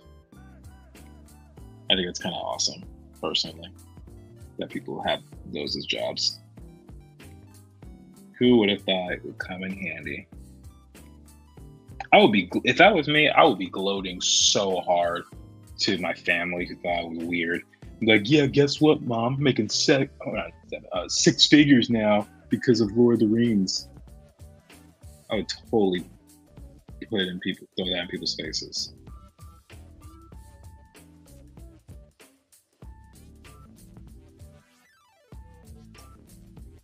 I think it's kind of awesome, personally, that people have those as jobs. Who would have thought it would come in handy? If that was me, I would be gloating so hard to my family who thought it was weird Like, yeah, guess what, Mom? I'm making six figures now because of Lord of the Rings. I would totally throw that in people's faces.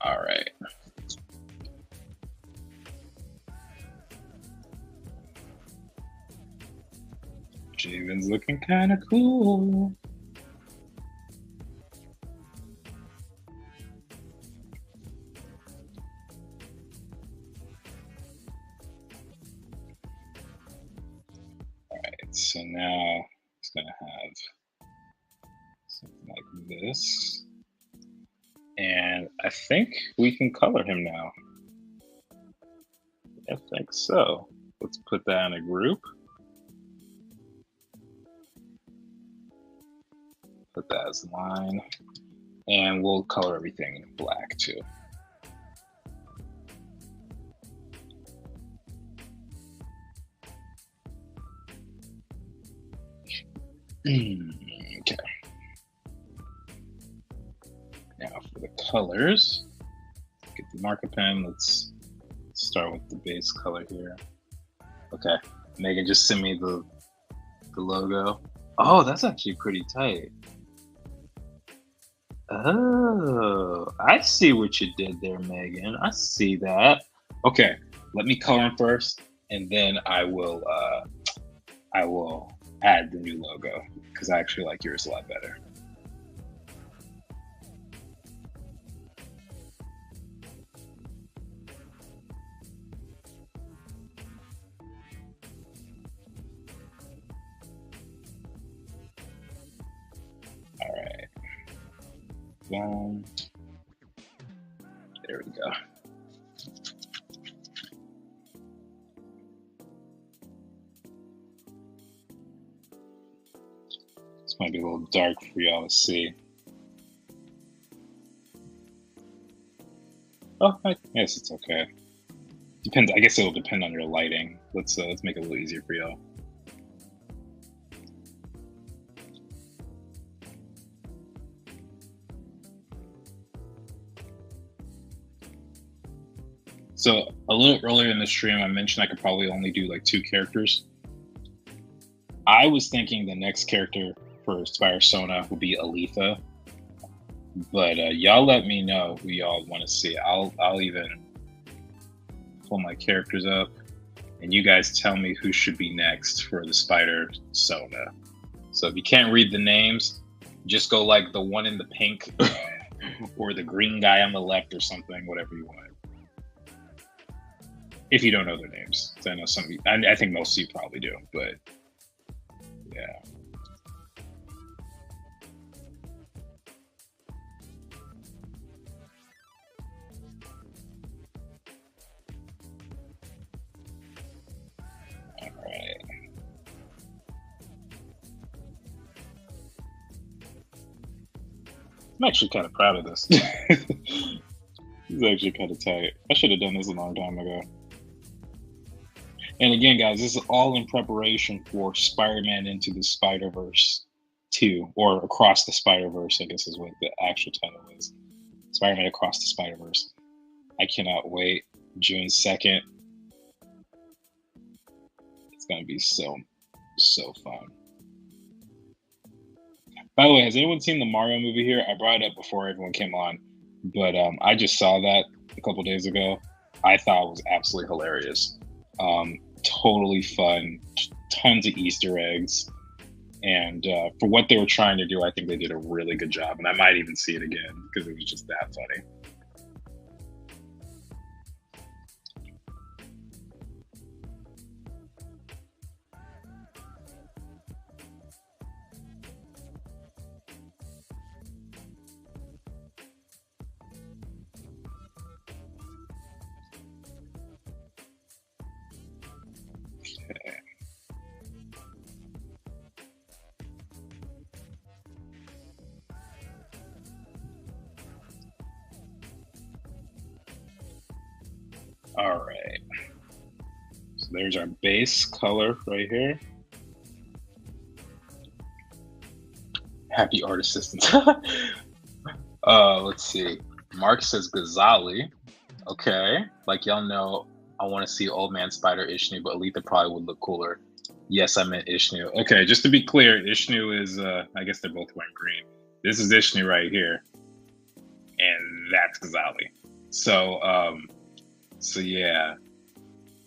All right. Javen's looking kind of cool. All right, so now it's gonna have something like this. And I think we can color him now. I think so. Let's put that in a group. Put that as a line. And we'll color everything black too. Okay. Now for the colors, get the marker pen. Let's start with the base color here. Okay, Megan, just send me the logo. Oh, that's actually pretty tight. Oh, I see what you did there, Megan. I see that. Okay, let me color him first, and then I will add the new logo because I actually like yours a lot better. All right. Boom. There we go. This might be a little dark for y'all to see. Oh, I guess it's okay. Depends. I guess it'll depend on your lighting. Let's make it a little easier for y'all. So a little earlier in the stream, I mentioned I could probably only do like 2 characters. I was thinking the next character for Spider-Sona would be Aletha, but y'all let me know who y'all want to see. I'll even pull my characters up, and you guys tell me who should be next for the Spider-Sona. So if you can't read the names, just go like the one in the pink or the green guy on the left or something, whatever you want. If you don't know their names. I know some of you, I think most of you probably do, but yeah. All right. I'm actually kind of proud of this. This is actually kind of tight. I should have done this a long time ago. And again, guys, this is all in preparation for Spider-Man Into the Spider-Verse 2, or Across the Spider-Verse, I guess is what the actual title is. Spider-Man Across the Spider-Verse. I cannot wait. June 2nd. It's going to be so fun. By the way, has anyone seen the Mario movie here? I brought it up before everyone came on, but I just saw that a couple days ago. I thought it was absolutely hilarious. Totally fun, tons of Easter eggs, and for what they were trying to do, I think they did a really good job, and I might even see it again because it was just that funny. Okay. All right, so there's our base color right here. Happy art assistance. Let's see. Mark says Ghazali. Okay. Like y'all know, I want to see Old Man Spider Ishnu, but Aletha probably would look cooler. Yes, I meant Ishnu. Okay, just to be clear, Ishnu is I guess they're both wearing green. This is Ishnu right here. And that's Ghazali. So yeah.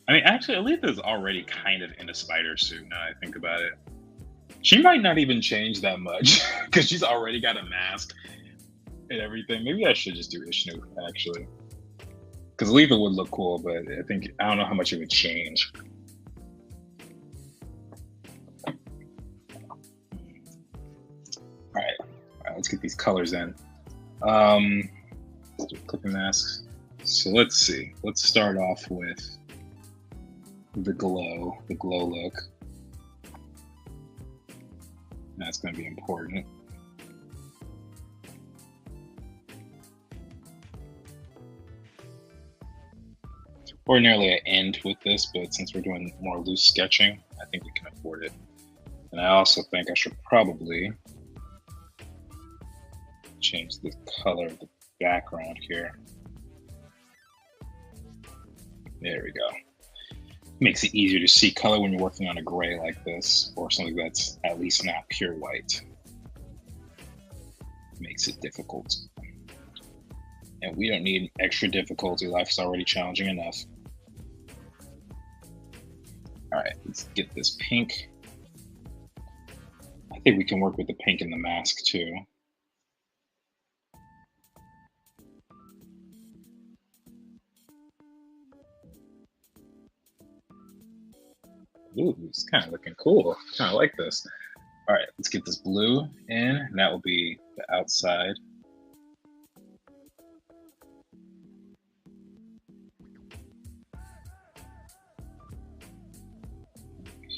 I mean actually Aletha is already kind of in a spider suit now I think about it. She might not even change that much because she's already got a mask and everything. Maybe I should just do Ishnu actually. Because Aletha would look cool, but I don't know how much it would change. All right, let's get these colors in. Let's do clipping masks. So let's see. Let's start off with the glow look. That's going to be important. Ordinarily I end with this, but since we're doing more loose sketching, I think we can afford it. And I also think I should probably change the color of the background here. There we go. Makes it easier to see color when you're working on a gray like this, or something that's at least not pure white. Makes it difficult. And we don't need extra difficulty. Life's already challenging enough. All right, let's get this pink. I think we can work with the pink in the mask too. Ooh, it's kind of looking cool. Kind of like this. All right, let's get this blue in, and that will be the outside.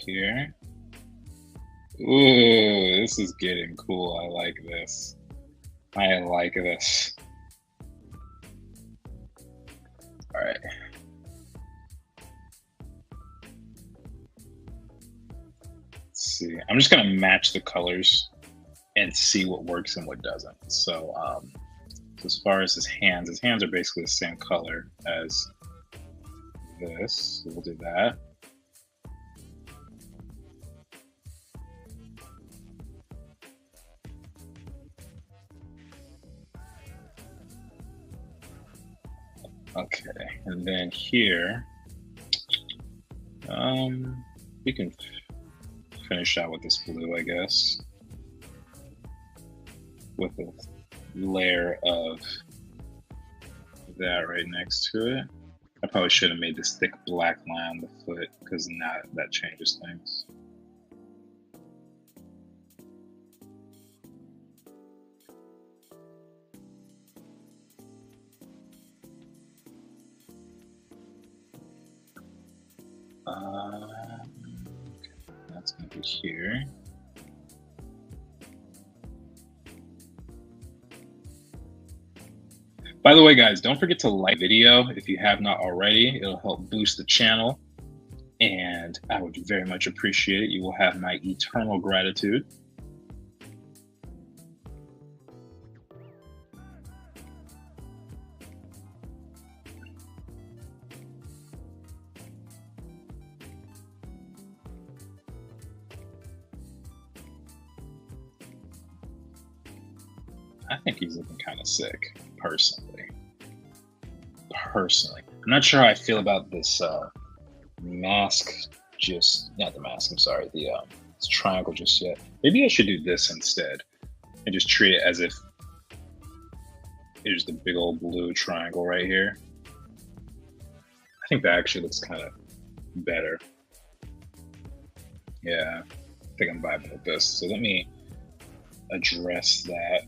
Here. Ooh, this is getting cool. I like this. I like this. All right. See, I'm just gonna match the colors and see what works and what doesn't. So, as far as his hands are basically the same color as this. So we'll do that. Okay, and then here, we can finish out with this blue, I guess, with a layer of that right next to it. I probably should have made this thick black line on the foot because now that changes things. Okay, that's gonna be here. By the way, guys, don't forget to like the video if you have not already. It'll help boost the channel, and I would very much appreciate it. You will have my eternal gratitude. I think he's looking kind of sick, personally. I'm not sure how I feel about this mask, not the mask, I'm sorry, this triangle just yet. Maybe I should do this instead and just treat it as if there's the big old blue triangle right here. I think that actually looks kind of better. Yeah, I think I'm vibing with this. So let me address that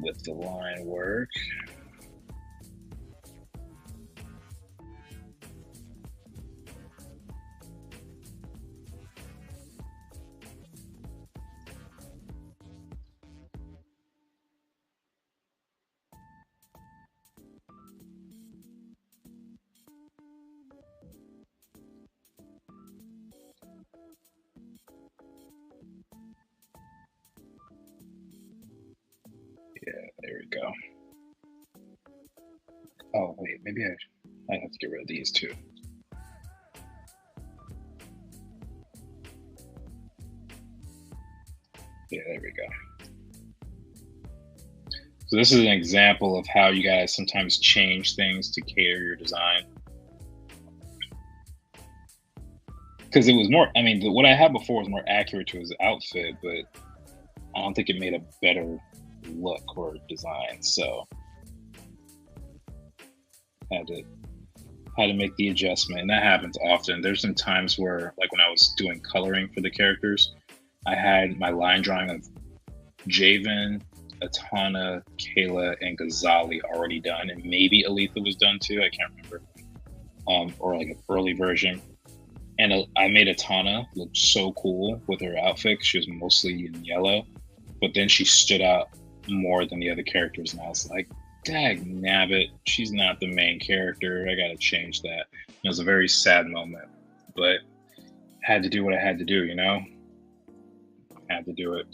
with the line work. Yeah, there we go. Oh wait, maybe I have to get rid of these too. Yeah, there we go. So this is an example of how you guys sometimes change things to cater your design. Because it was more, I mean, what I had before was more accurate to his outfit, but I don't think it made a better look or design. So had to make the adjustment, and that happens often. There's some times where, like when I was doing coloring for the characters, I had my line drawing of Javen, Atana, Kayla, and Ghazali already done, and maybe Aletha was done too. I can't remember, or like an early version. And I made Atana look so cool with her outfit. She was mostly in yellow, but then she stood out more than the other characters, and I was like, dag nabbit, she's not the main character. I gotta change that. It was a very sad moment, but had to do what I had to do, you know? Had to do it.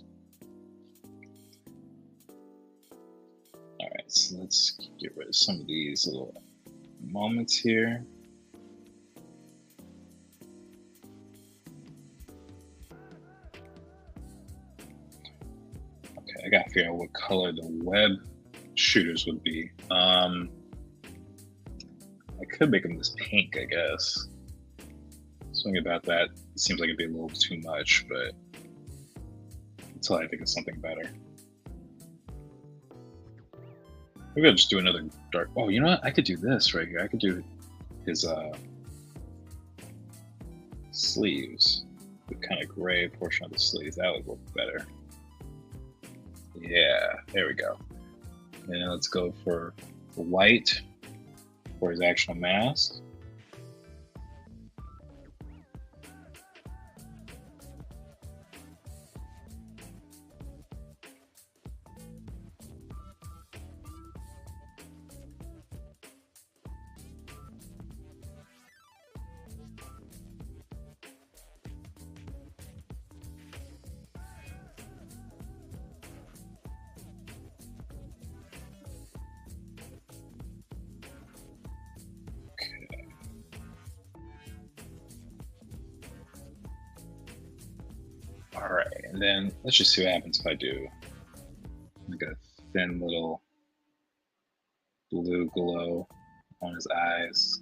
All right, so let's get rid of some of these little moments here. Okay, I gotta figure out what color the web shooters would be. I could make them this pink, I guess. Something about that seems like it'd be a little too much, but until I think of something better. Maybe I'll just do another dark. Oh, you know what? I could do this right here. I could do his sleeves, the kind of gray portion of the sleeves. That would work better. Yeah, there we go. And let's go for white for his actual mask. All right, and then let's just see what happens if I do like a thin little blue glow on his eyes.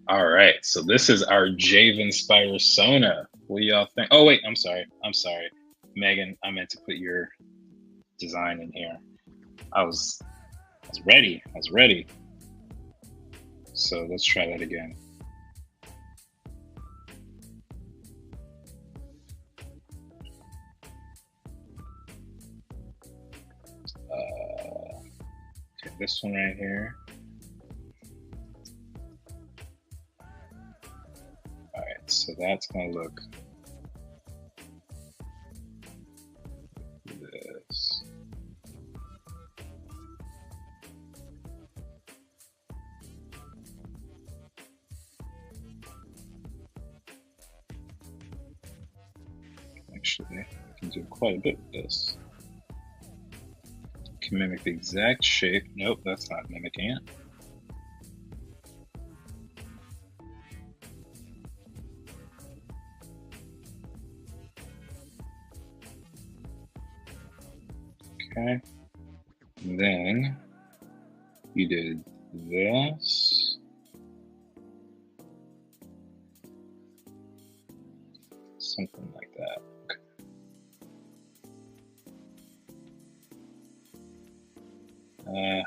All right, so this is our Javen Spider-Sona. What do y'all think? Oh wait, I'm sorry, Megan. I meant to put your design in here. I was ready. So let's try that again. Okay, this one right here. All right, so that's gonna look this. Actually, I can do quite a bit with this. Can mimic the exact shape. Nope, that's not mimicking it. Okay. And then you did this. Something like that. Okay.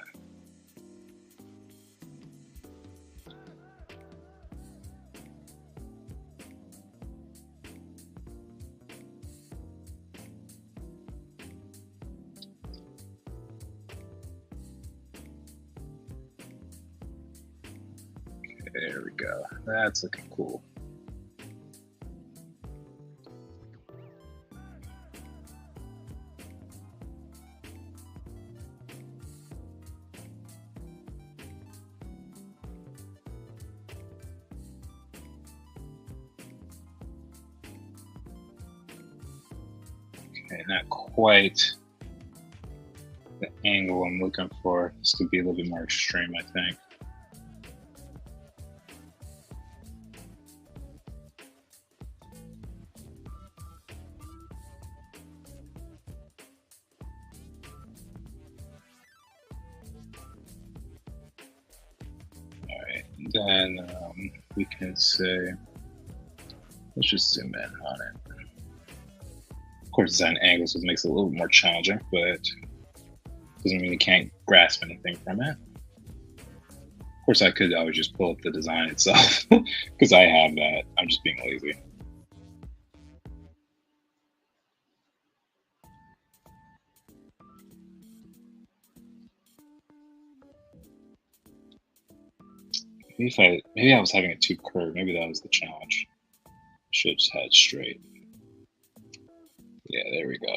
There we go. That's looking cool. Okay, not quite the angle I'm looking for. This could be a little bit more extreme, I think. All right, then we can say, let's just zoom in on it. Of course, design angles makes it a little bit more challenging, but doesn't mean you can't grasp anything from it. Of course, I could always just pull up the design itself because I have that. I'm just being lazy. Maybe I was having it too curved. Maybe that was the challenge. Should have just had it straight. Yeah, there we go.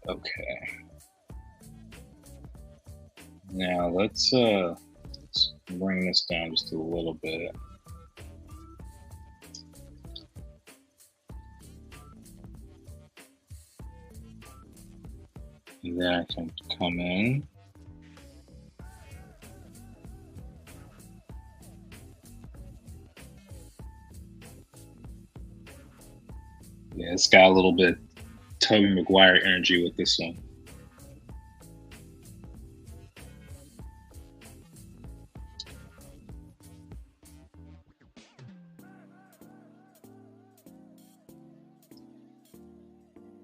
Okay. Now let's bring this down just a little bit. And then I can come in. Yeah, it's got a little bit Tobey Maguire energy with this one.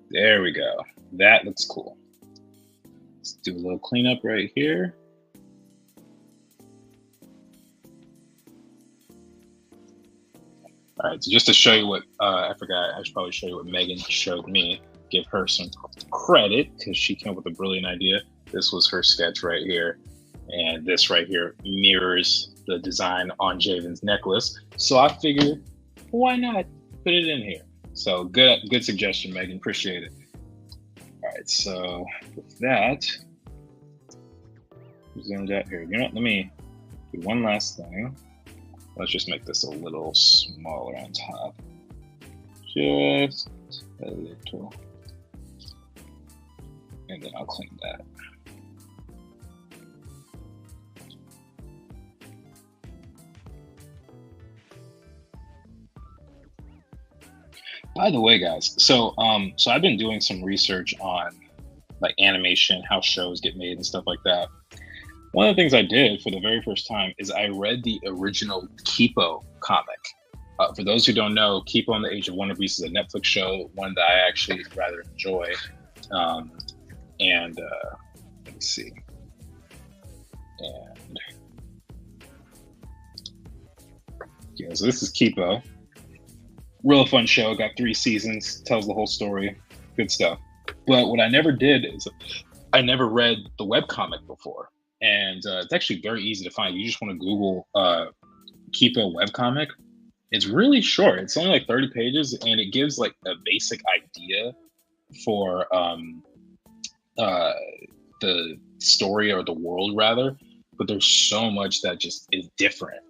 There we go. That looks cool. Let's do a little cleanup right here. All right, so just to show you what, I forgot, I should probably show you what Megan showed me. Give her some credit because she came up with a brilliant idea. This was her sketch right here. And this right here mirrors the design on Javen's necklace. So I figured, why not put it in here? So good suggestion, Megan, appreciate it. All right, so with that, zoomed out here. You know what, let me do one last thing. Let's just make this a little smaller on top. Just a little. And then I'll clean that. By the way, guys, so I've been doing some research on like animation, how shows get made and stuff like that. One of the things I did for the very first time is I read the original Kipo comic. For those who don't know, Kipo and the Age of Wonder Beast is a Netflix show, one that I actually rather enjoy. Let me see. And yeah, so this is Kipo. Real fun show, got 3 seasons, tells the whole story, good stuff. But what I never did is I never read the webcomic before. And it's actually very easy to find. You just want to Google Kipo webcomic. It's really short. It's only like 30 pages, and it gives like a basic idea for the story or the world rather. But there's so much that just is different.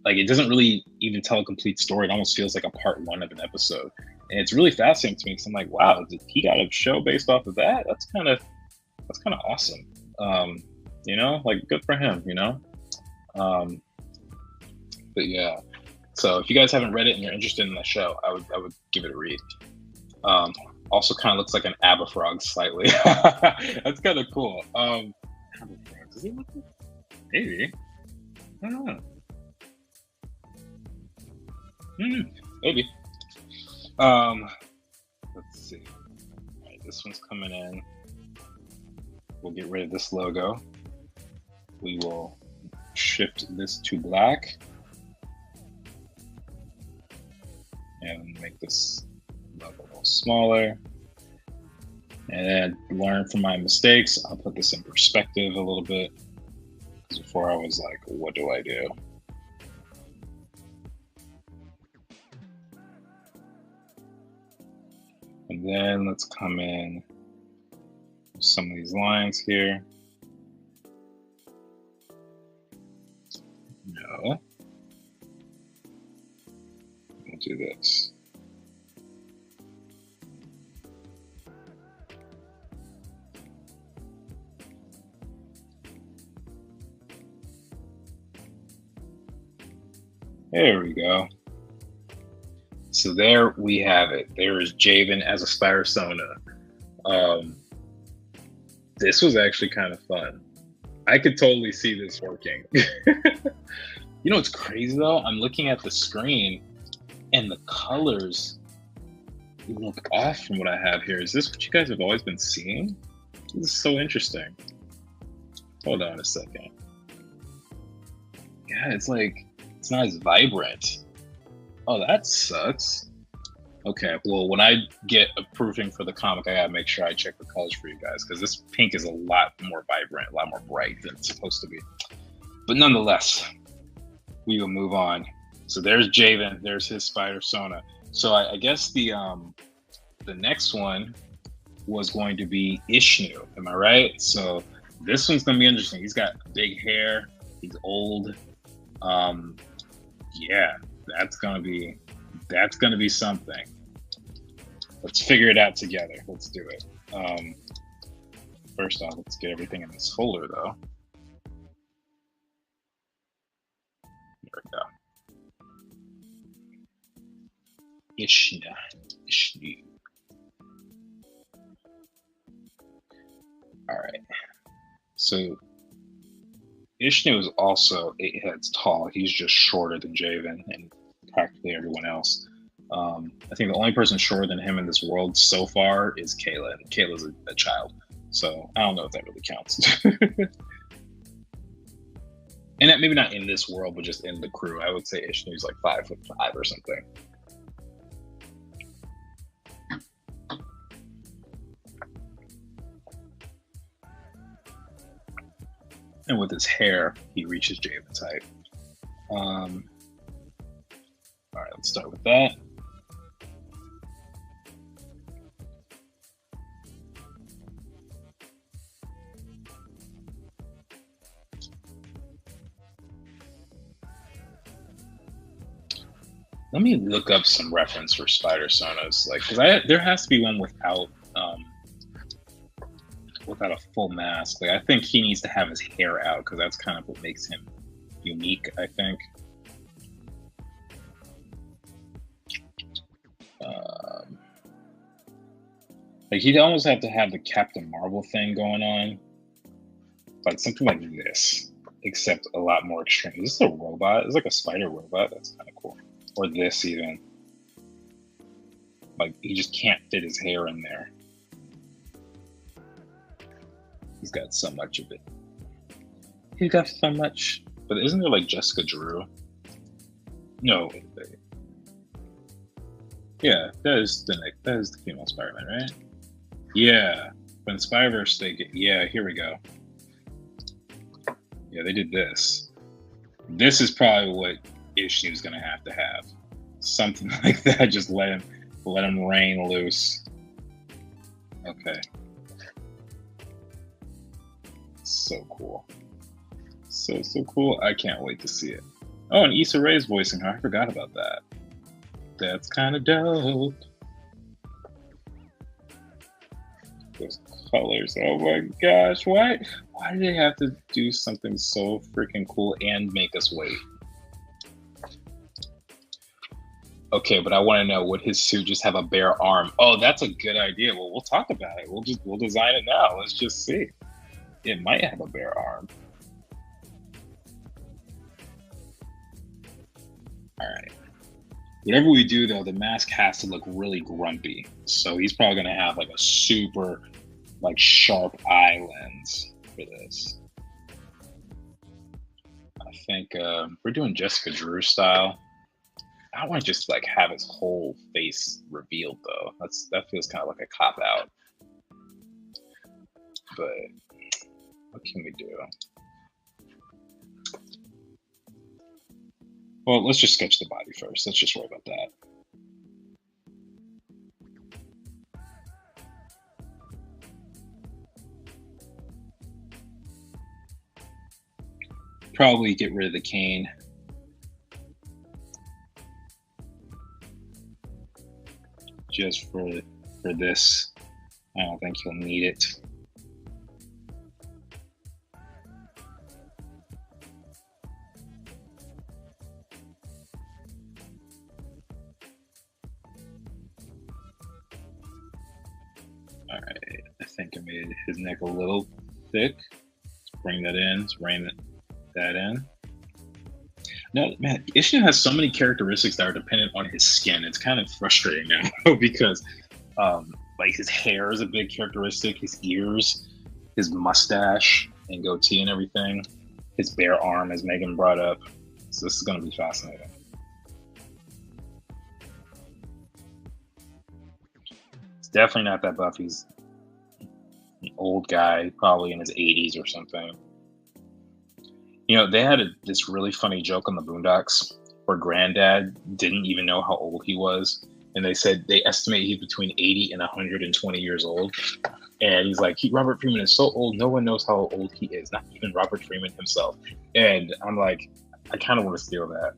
Like it doesn't really even tell a complete story. It almost feels like a part 1 of an episode. And it's really fascinating to me because I'm like, wow, he got a show based off of that? That's kind of awesome. You know, like good for him, you know? But yeah. So if you guys haven't read it and you're interested in the show, I would give it a read. Also kind of looks like an ABBA frog slightly. That's kind of cool. ABBA frog, does he look like? Maybe. I don't know. Maybe. Let's see. All right, this one's coming in. We'll get rid of this logo. We will shift this to black and make this logo a little smaller. and learn from my mistakes. I'll put this in perspective a little bit. Because before I was like, what do I do? And then let's come in with some of these lines here. No. We'll do this. There we go. So there we have it. There is Javen as a Spider-Sona. This was actually kind of fun. I could totally see this working. You know what's crazy though? I'm looking at the screen and the colors look off from what I have here. Is this what you guys have always been seeing? This is so interesting. Hold on a second. Yeah, it's like, it's not as vibrant. Oh, that sucks. Okay, well, when I get a proofing for the comic, I gotta make sure I check the colors for you guys, because this pink is a lot more vibrant, a lot more bright than it's supposed to be. But nonetheless, we will move on. So there's Javen, there's his Spider-Sona. So I guess the next one was going to be Ishnu, am I right? So this one's gonna be interesting. He's got big hair, he's old. Yeah, that's gonna be something. Let's figure it out together. Let's do it. First off, let's get everything in this folder though. There we go. Ishnu. All right. So Ishnu is also 8 heads tall. He's just shorter than Javen and practically everyone else. I think the only person shorter than him in this world so far is Kayla, and Kayla's a child. So I don't know if that really counts. And that maybe not in this world, but just in the crew. I would say Ishnu's like 5'5" or something. And with his hair, he reaches Javen's height. All right, let's start with that. Let me look up some reference for Spider-Sonas, like, because there has to be one without a full mask. Like, I think he needs to have his hair out because that's kind of what makes him unique, I think. Like, he'd almost have to have the Captain Marvel thing going on, like something like this, except a lot more extreme. Is this a robot? It's like a spider robot. That's kind of cool. Or this even. Like, he just can't fit his hair in there. He's got so much of it. He's got so much. But isn't there like Jessica Drew? No. Yeah, that is the female Spider-Man, right? Yeah. But in Spider-Verse, yeah, here we go. Yeah, they did this. This is probably what Ishnu's gonna have to have. Something like that. Just let him reign loose. Okay. So cool. So cool. I can't wait to see it. Oh, and Issa Rae's voicing her. I forgot about that. That's kind of dope. Those colors. Oh my gosh. Why do they have to do something so freaking cool and make us wait? Okay, but I want to know, would his suit just have a bare arm? Oh, that's a good idea. Well, we'll talk about it. We'll design it now. Let's just see. It might have a bare arm. All right. Whatever we do, though, the mask has to look really grumpy. So he's probably going to have like a super, like, sharp eye lens for this. I think we're doing Jessica Drew style. I don't want to just like have his whole face revealed though. That feels kind of like a cop out. But what can we do? Well, let's just sketch the body first. Let's just worry about that. Probably get rid of the cane. Just for this. I don't think he'll need it. All right, I think I made his neck a little thick. Let's bring that in. Let's rein that in. No, man, Ishino has so many characteristics that are dependent on his skin. It's kind of frustrating now because, like, his hair is a big characteristic. His ears, his mustache and goatee and everything. His bare arm, as Megan brought up. So this is going to be fascinating. It's definitely not that buff. He's an old guy, probably in his 80s or something. You know, they had this really funny joke on the Boondocks where Granddad didn't even know how old he was. And they said they estimate he's between 80 and 120 years old. And he's like, Robert Freeman is so old, no one knows how old he is, not even Robert Freeman himself. And I'm like, I kind of want to steal that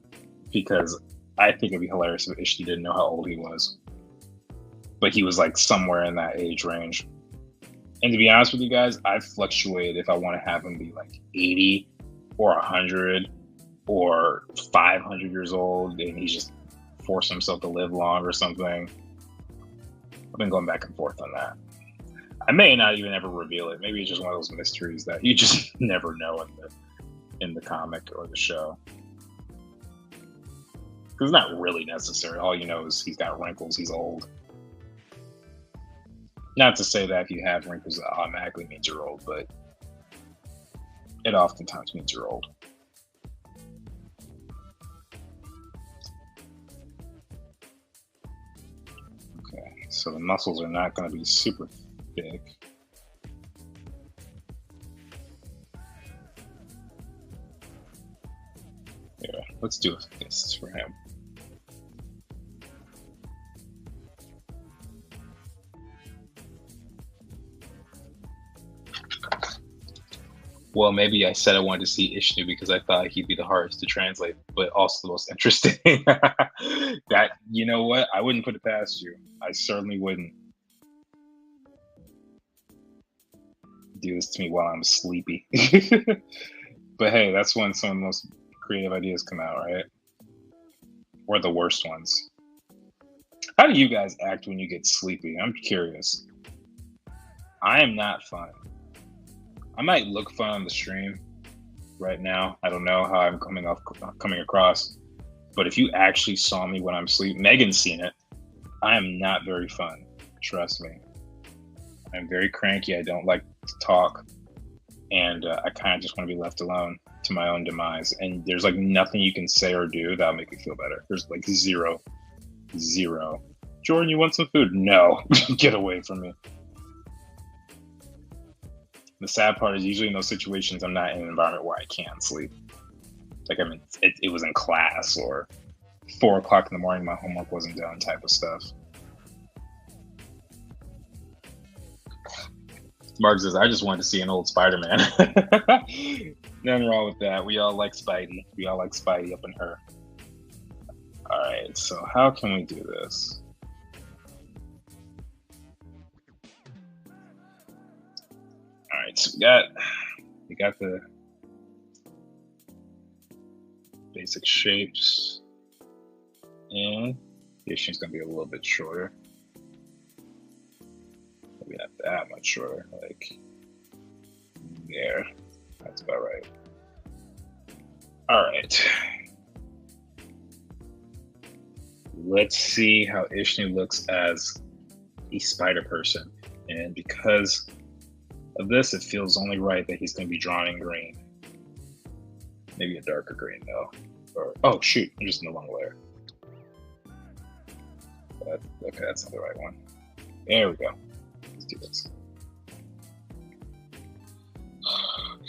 because I think it'd be hilarious if Ishii didn't know how old he was. But he was like somewhere in that age range. And to be honest with you guys, I've fluctuated if I want to have him be like 80 or 100 or 500 years old and he's just forced himself to live long or something. I've been going back and forth on that. I may not even ever reveal it. Maybe it's just one of those mysteries that you just never know in the comic or the show. Because it's not really necessary. All you know is he's got wrinkles, he's old. Not to say that if you have wrinkles, it automatically means you're old, but it oftentimes means you're old. Okay, so the muscles are not going to be super thick. Yeah, let's do a fist for him. Well, maybe I said I wanted to see Ishnu because I thought he'd be the hardest to translate, but also the most interesting. That, you know what? I wouldn't put it past you. I certainly wouldn't. Do this to me while I'm sleepy. But hey, that's when some of the most creative ideas come out, right? Or the worst ones. How do you guys act when you get sleepy? I'm curious. I am not fun. I might look fun on the stream right now. I don't know how I'm coming across, but if you actually saw me when I'm asleep, Megan's seen it. I am not very fun. Trust me. I'm very cranky. I don't like to talk, and I kind of just want to be left alone to my own demise. And there's like nothing you can say or do that'll make me feel better. There's like zero. Jordan, you want some food? No, get away from me. The sad part is usually in those situations, I'm not in an environment where I can't sleep. Like, I mean, it was in class or 4 o'clock in the morning, my homework wasn't done type of stuff. Mark says, I just wanted to see an old Spider-Man. Nothing wrong with that. We all like Spidey. We all like Spidey up in her. All right, so how can we do this? All right, so we got the basic shapes, and the issue's gonna be a little bit shorter. Maybe not that much shorter, like there. That's about right. All right. Let's see how Ishnu looks as a spider person. And because of this, it feels only right that he's going to be drawn in green. Maybe a darker green, though. Or, oh, shoot, I'm just in the wrong layer. Okay, that's not the right one. There we go. Let's do this.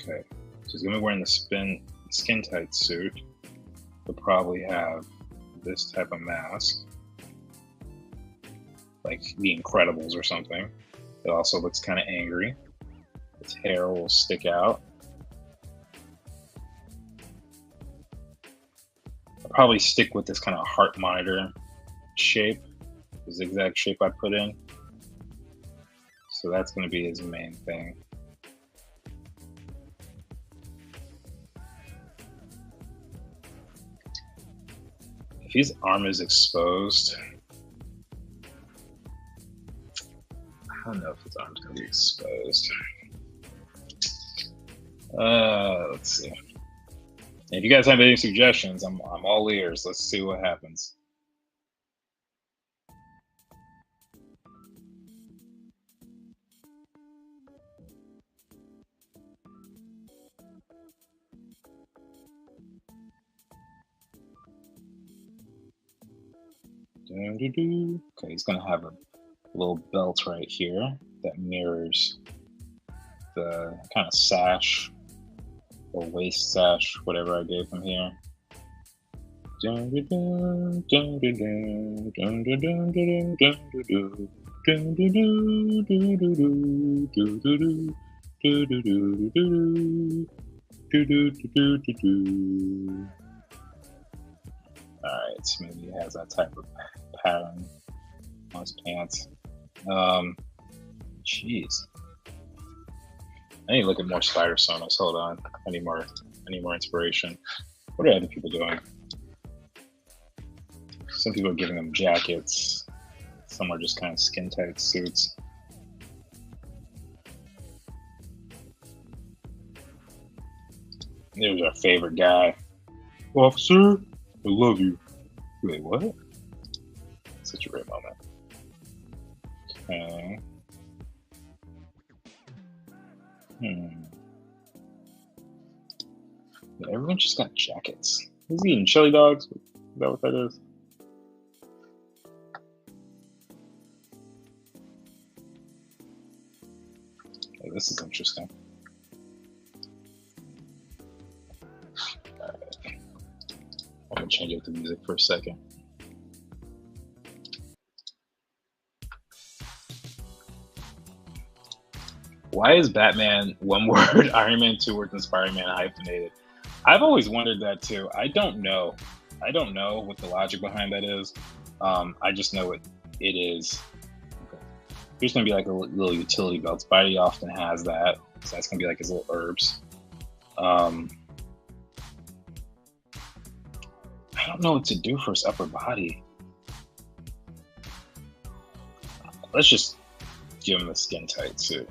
Okay, so he's gonna be wearing the skin tight suit. He'll probably have this type of mask, like the Incredibles or something. It also looks kind of angry. His hair will stick out. I'll probably stick with this kind of heart monitor shape, the zigzag shape I put in. So that's going to be his main thing. If his arm is exposed, I don't know if his arm's going to be exposed. Let's see. If you guys have any suggestions, I'm all ears. Let's see what happens. Okay, he's gonna have a little belt right here that mirrors the kind of sash or waist sash, whatever I gave him here. Alright, so maybe he has that type of pattern on his pants. Jeez. I need to look at more Spider-Sonas. Hold on. I need more inspiration. What are other people doing? Some people are giving them jackets. Some are just kind of skin tight suits. There's our favorite guy. Officer, I love you. Wait, what? Such a great moment. Okay. Yeah, everyone just got jackets. Who's eating chili dogs? Is that what that is? Okay, this is interesting. Alright. I'm gonna change up the music for a second. Why is Batman one word, Iron Man 2 words, and Spider-Man hyphenated? I've always wondered that too. I don't know. I don't know what the logic behind that is. I just know it is. Okay. There's gonna be like a little utility belt. Spidey often has that, so that's gonna be like his little herbs. I don't know what to do for his upper body. Let's just give him a skin tight suit.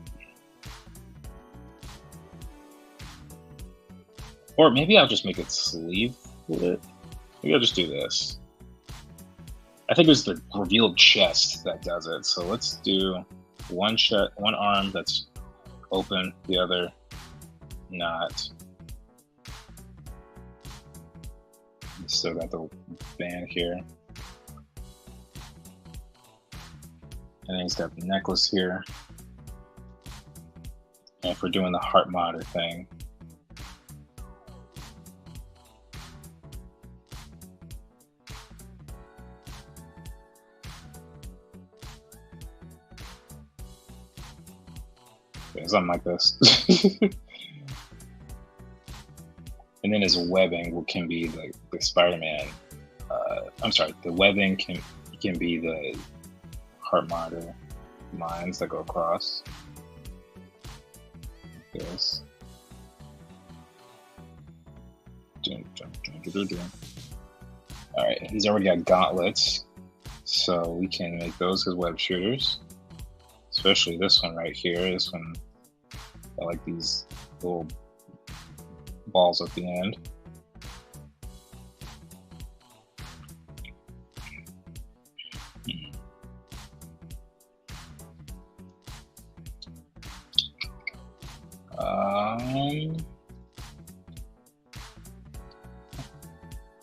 Or maybe I'll just make it sleevelet. Maybe I'll just do this. I think it was the revealed chest that does it. So let's do one arm that's open, the other not. Still got the band here. And then he's got the necklace here. And if we're doing the heart monitor thing, something like this. And then his webbing can be the Spider-Man. I'm sorry, the webbing can be the heart monitor lines that go across. Like this. Alright, he's already got gauntlets, so we can make those his web shooters. Especially this one right here. This one, I like these little balls at the end.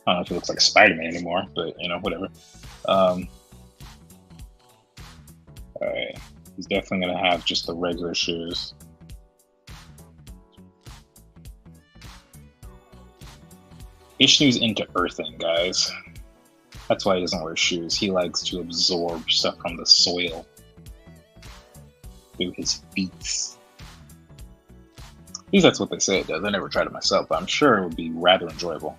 I don't know if it looks like Spider-Man anymore, but you know, whatever. Alright, he's definitely gonna have just the regular shoes. Ishnu's into earthing, guys. That's why he doesn't wear shoes. He likes to absorb stuff from the soil through his feet. At least that's what they say it does. I never tried it myself, but I'm sure it would be rather enjoyable.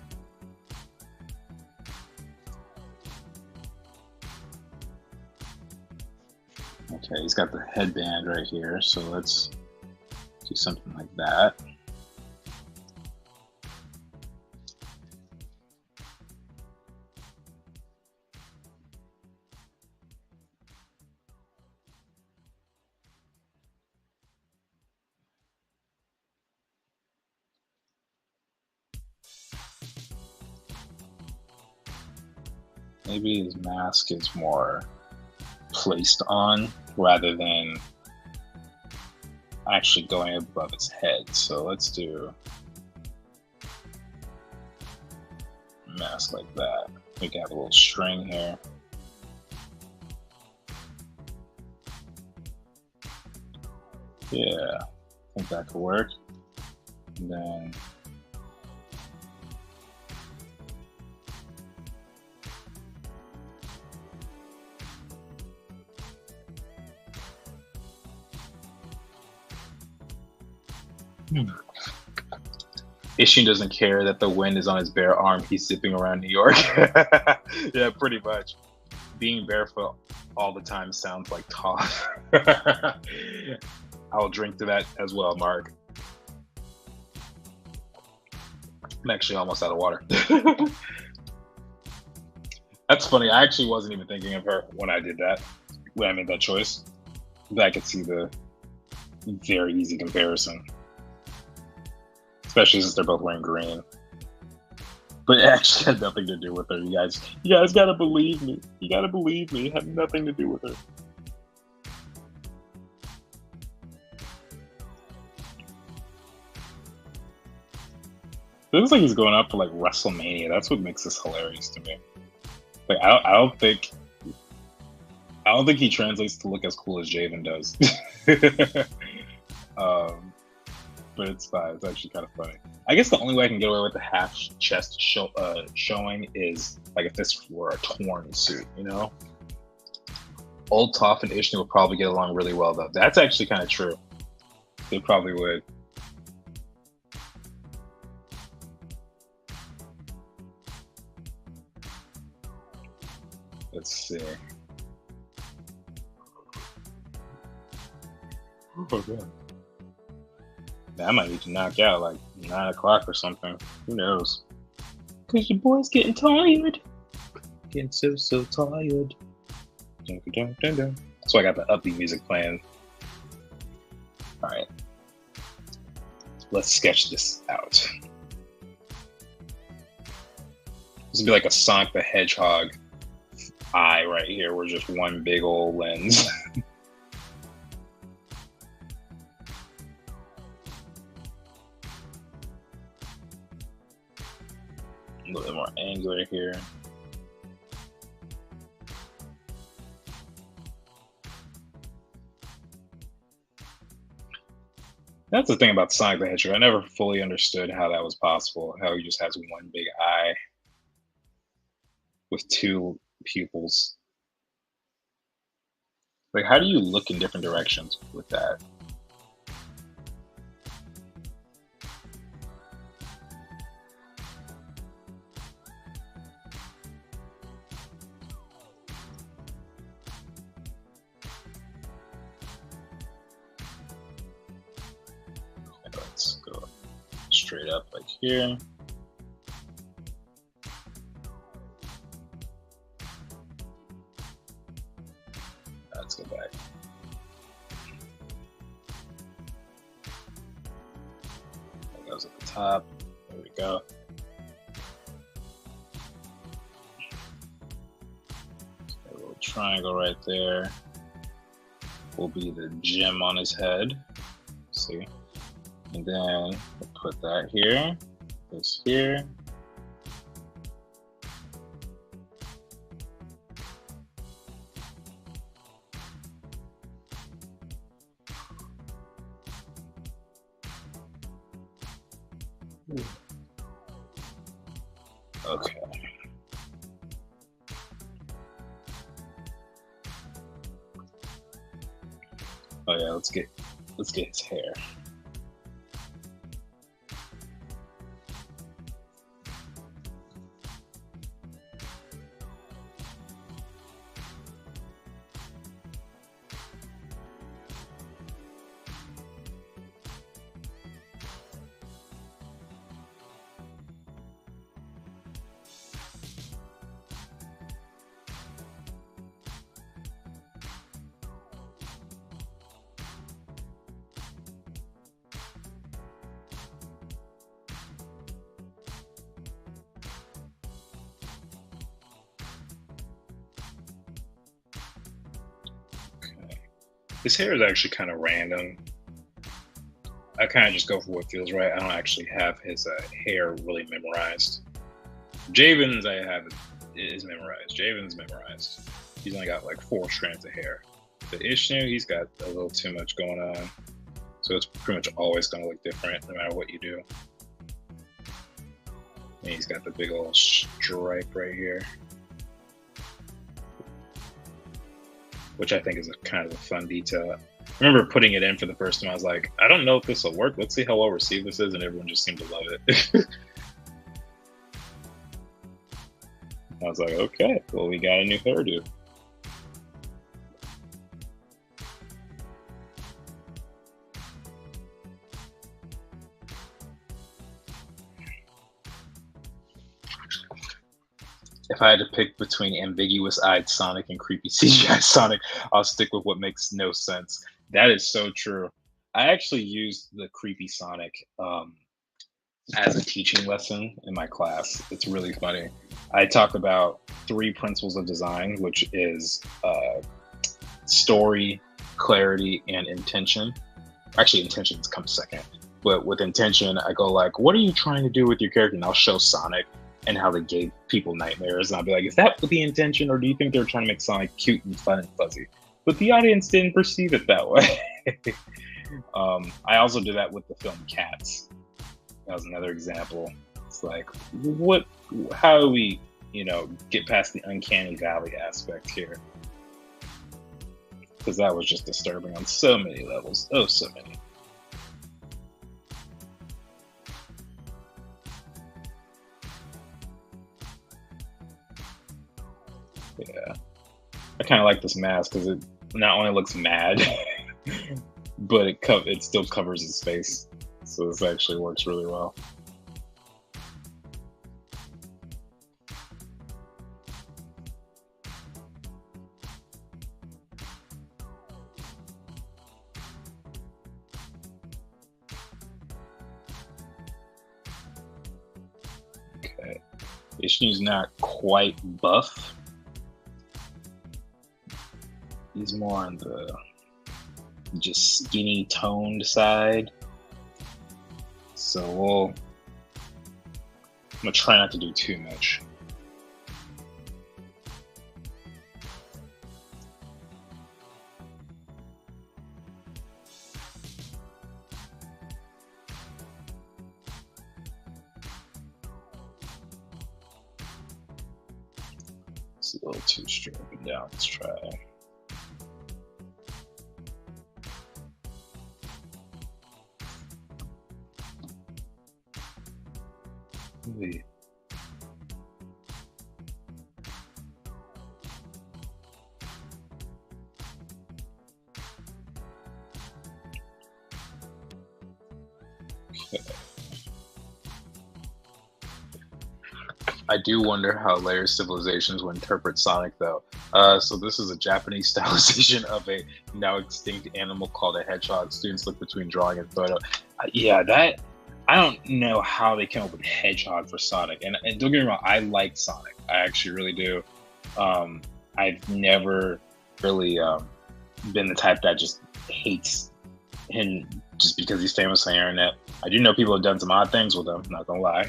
Okay, he's got the headband right here, so let's do something like that. Maybe his mask is more placed on rather than actually going above his head. So let's do a mask like that. We can have a little string here. Yeah, I think that could work. And then Ishin doesn't care that the wind is on his bare arm. He's zipping around New York. Yeah, pretty much. Being barefoot all the time sounds like tough. I'll drink to that as well, Mark. I'm actually almost out of water. That's funny. I actually wasn't even thinking of her when I did that, when I made that choice. But I could see the very easy comparison. Especially since they're both wearing green. But it actually had nothing to do with her. You guys gotta believe me. You gotta believe me. It had nothing to do with her. It looks like he's going up for like WrestleMania. That's what makes this hilarious to me. Like I don't think he translates to look as cool as Javen does. But it's fine. It's actually kind of funny. I guess the only way I can get away with the half chest showing is like if this were a torn suit, you know? Old Toph and Ishni would probably get along really well, though. That's actually kind of true. They probably would. Let's see. Oh, God. I might need to knock out like 9 o'clock or something. Who knows? Cause your boy's getting tired. Getting so tired. So I got the upbeat music playing. Alright. Let's sketch this out. This would be like a Sonic the Hedgehog eye right here. We're just one big old lens. A little bit more angular here. That's the thing about Sonic the Hedgehog. I never fully understood how that was possible. How he just has one big eye with 2 pupils. Like, how do you look in different directions with that? Let's go straight up like here. Let's go back. That goes at the top. There we go. A little triangle right there will be the gem on his head. See? And then we'll put that here, this here. Okay. Oh yeah, let's get his hair. Okay. His hair is actually kind of random. I kind of just go for what feels right. I don't actually have his hair really memorized. Javen's I have is memorized. Javen's memorized. He's only got like 4 strands of hair. The Ishnu, he's got a little too much going on. So it's pretty much always going to look different no matter what you do. And he's got the big old stripe right here, which I think is a kind of a fun detail. I remember putting it in for the first time. I was like, I don't know if this will work. Let's see how well received this is. And everyone just seemed to love it. I was like, okay, well, we got a new hairdo. If I had to pick between ambiguous-eyed Sonic and creepy CGI Sonic, I'll stick with what makes no sense. That is so true. I actually used the creepy Sonic as a teaching lesson in my class. It's really funny. I talked about 3 principles of design, which is story, clarity, and intention. Actually, intentions come second. But with intention, I go like, what are you trying to do with your character? And I'll show Sonic and how they gave people nightmares. And I'll be like, is that the intention? Or do you think they're trying to make Sonic cute and fun and fuzzy? But the audience didn't perceive it that way. I also did that with the film Cats. That was another example. It's like, how do we, get past the uncanny valley aspect here? Because that was just disturbing on so many levels. Oh, so many. Yeah. I kind of like this mask because it not only looks mad, but it still covers his face. So this actually works really well. Okay. Ishnu's not quite buff. He's more on the just skinny toned side. So I'm gonna try not to do too much. It's a little too straight up and down. Let's try. Wait. Okay. I do wonder how later civilizations will interpret Sonic, though. So this is a Japanese stylization of a now extinct animal called a hedgehog. Students look between drawing and photo. Yeah, that I don't know how they came up with hedgehog for Sonic. And don't get me wrong, I like Sonic. I actually really do. I've never really been the type that just hates him just because he's famous on the internet. I do know people have done some odd things with him. Not gonna lie.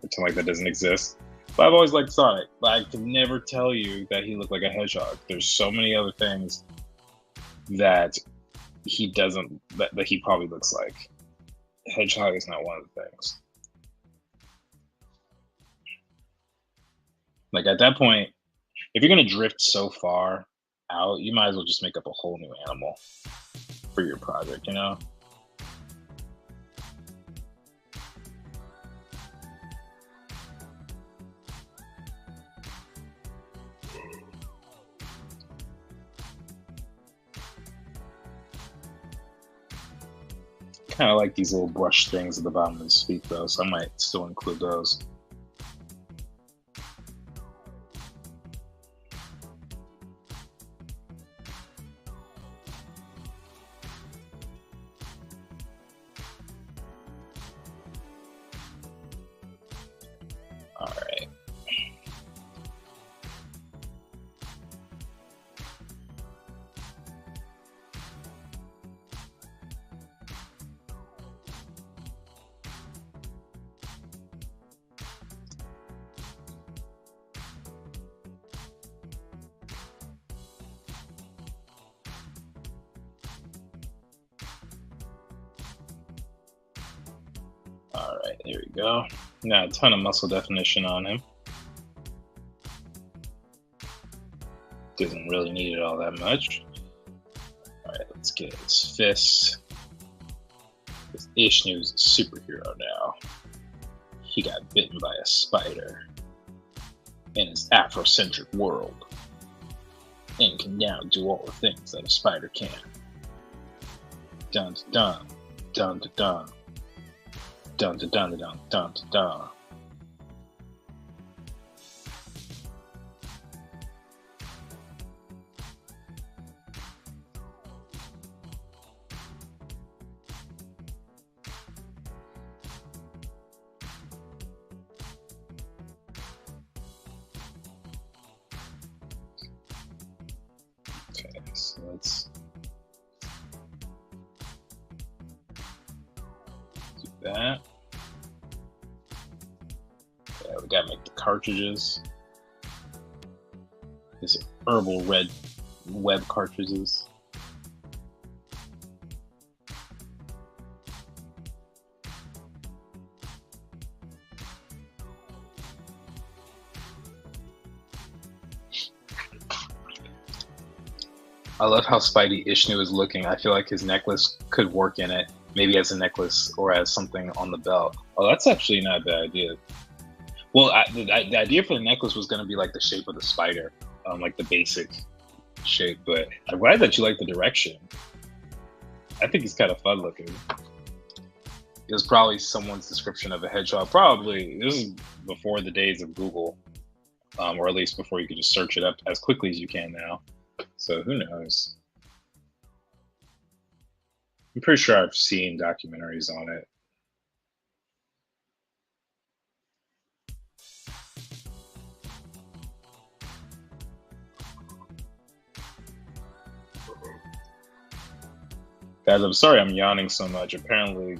Pretend like that doesn't exist. But I've always liked Sonic. But I can never tell you that he looked like a hedgehog. There's so many other things that he doesn't, that he probably looks like. Hedgehog is not one of the things. Like at that point, if you're gonna drift so far out, you might as well just make up a whole new animal for your project, you know? Kind of like these little brush things at the bottom of the speak though, so I might still include those. All right. All right, there we go. Now a ton of muscle definition on him. Doesn't really need it all that much. All right, let's get his fists. Because Ishnu's a superhero now. He got bitten by a spider in his Afrocentric world and can now do all the things that a spider can. Dun dun dun dun dun dun dun dun dun dun dun dun. Okay, so let's do that. Yeah, we gotta make the cartridges. These are herbal red web cartridges. I love how Spidey Ishnu is looking. I feel like his necklace could work in it, maybe as a necklace or as something on the belt. Oh, that's actually not a bad idea. Well, the idea for the necklace was going to be like the shape of the spider, like the basic shape. But I'm glad that you like the direction. I think it's kind of fun looking. It was probably someone's description of a hedgehog. Probably this is before the days of Google, or at least before you could just search it up as quickly as you can now. So who knows? I'm pretty sure I've seen documentaries on it. Guys, I'm sorry I'm yawning so much. Apparently,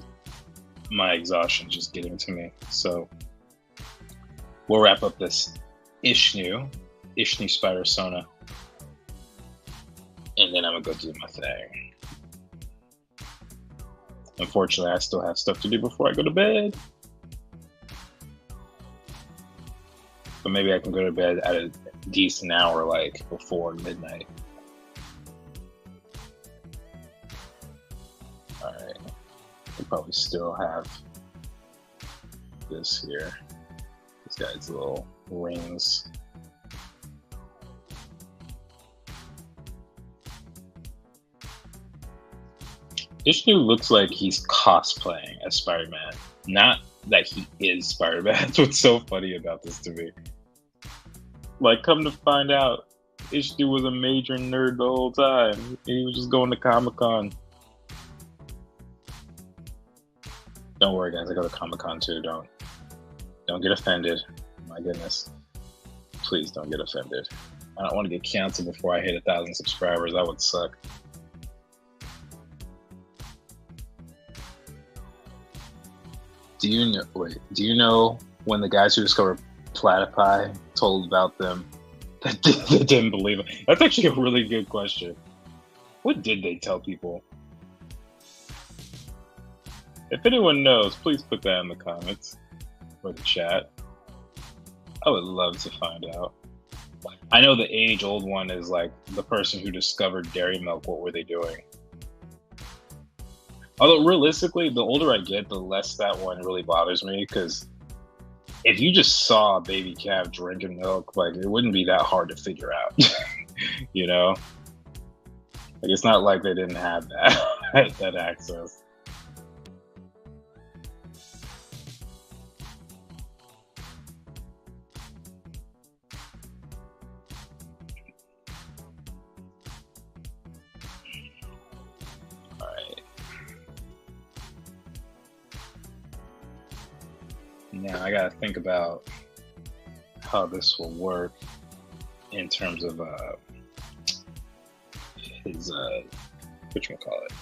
my exhaustion is just getting to me. So we'll wrap up this Ishnu Spider-Sona, and then I'm gonna go do my thing. Unfortunately, I still have stuff to do before I go to bed. But maybe I can go to bed at a decent hour, like before midnight. Alright. I probably still have this here. This guy's little rings. Ishnu looks like he's cosplaying as Spider-Man. Not that he is Spider-Man. That's what's so funny about this to me. Like, come to find out, Ishnu was a major nerd the whole time. He was just going to Comic-Con. Don't worry, guys. I go to Comic-Con too. Don't get offended. My goodness. Please don't get offended. I don't want to get canceled before I hit 1,000 subscribers. That would suck. Do you know when the guys who discovered platypi told about them that they didn't believe it? That's actually a really good question. What did they tell people? If anyone knows, please put that in the comments or the chat. I would love to find out. I know the age-old one is like the person who discovered dairy milk. What were they doing? Although realistically, the older I get, the less that one really bothers me. Because if you just saw a baby calf drinking milk, like it wouldn't be that hard to figure out. You know, like it's not like they didn't have that that access. All right. Now I gotta think about how this will work in terms of his whatchamacallit.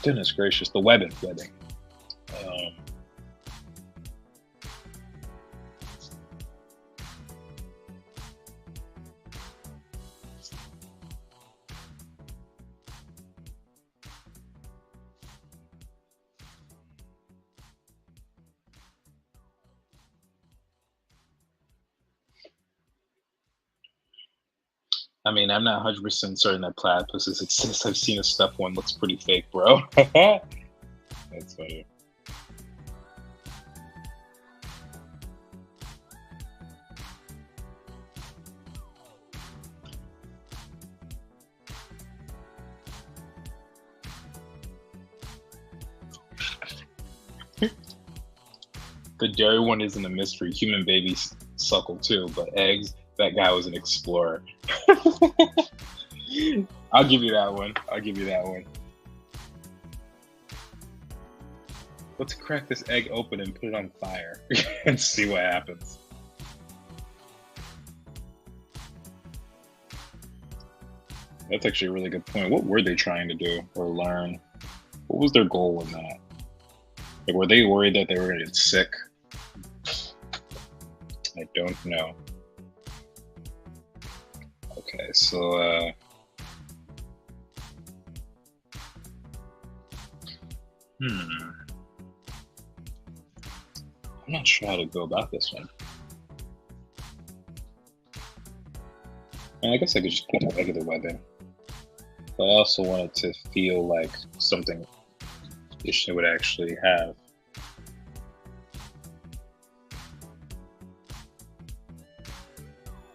Goodness gracious, the webbing. Um, I mean, I'm not 100% certain that platypuses exist. I've seen a stuffed one looks pretty fake, bro. That's funny. The dairy one isn't a mystery. Human babies suckle too, but eggs, that guy was an explorer. I'll give you that one. I'll give you that one. Let's crack this egg open and put it on fire and see what happens. That's actually a really good point. What were they trying to do or learn? What was their goal in that? Like, were they worried that they were going to get sick? I don't know. Okay, so I'm not sure how to go about this one. I guess I could just put regular webbing, but I also wanted to feel like something Ishna would actually have.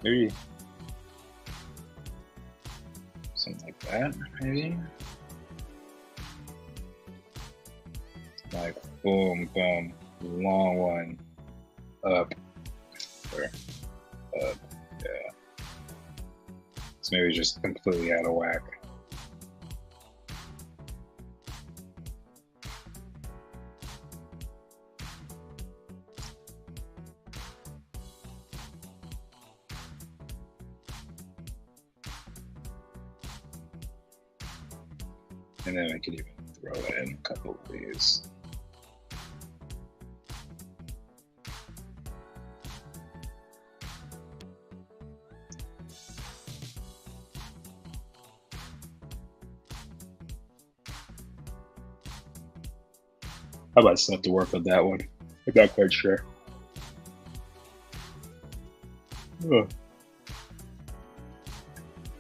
Maybe something like that, maybe? Like, boom, boom, long one, up, or up, yeah. It's maybe just completely out of whack. And then I could even throw in a couple of these. I might still have to work on that one. I'm not quite sure. Ugh.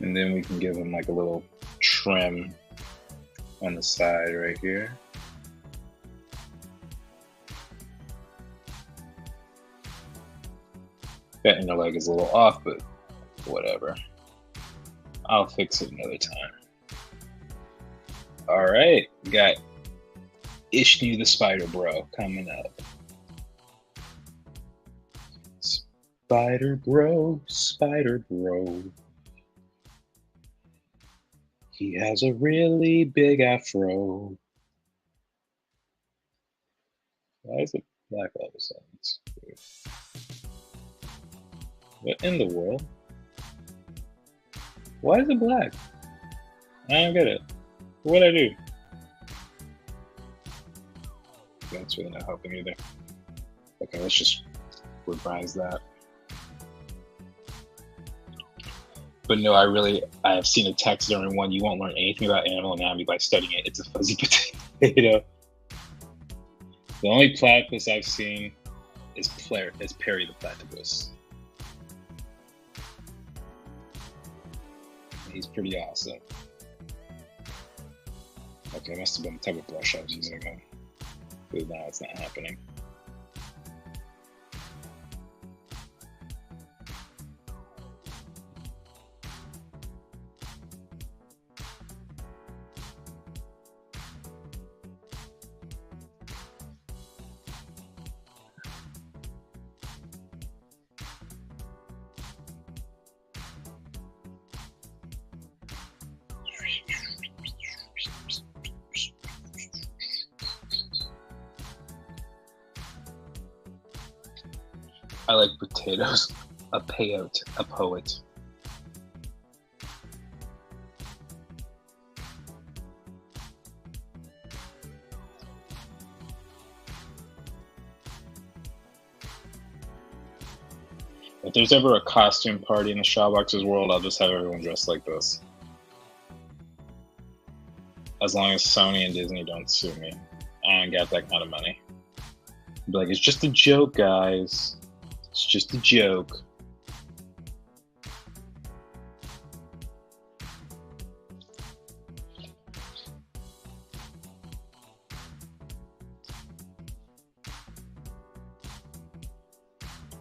And then we can give him like a little trim on the side right here. That inner leg is a little off, but whatever. I'll fix it another time. All right, we got Ishni the Spider Bro coming up. Spider Bro, Spider Bro. He has a really big afro. Why is it black all of a sudden? It's weird. What in the world? Why is it black? I don't get it. What'd I do? That's really not helping either. Okay, let's just revise that. But no, I have seen a taxidermy one. You won't learn anything about animal anatomy by studying it. It's a fuzzy potato. The only platypus I've seen is Perry the Platypus. He's pretty awesome. Okay, must have been the type of brush I was using then. Because now it's not happening. I like potatoes. A payout, a poet. If there's ever a costume party in the Shawboxers world, I'll just have everyone dressed like this. As long as Sony and Disney don't sue me. I don't got that kind of money. Be like, it's just a joke, guys. It's just a joke.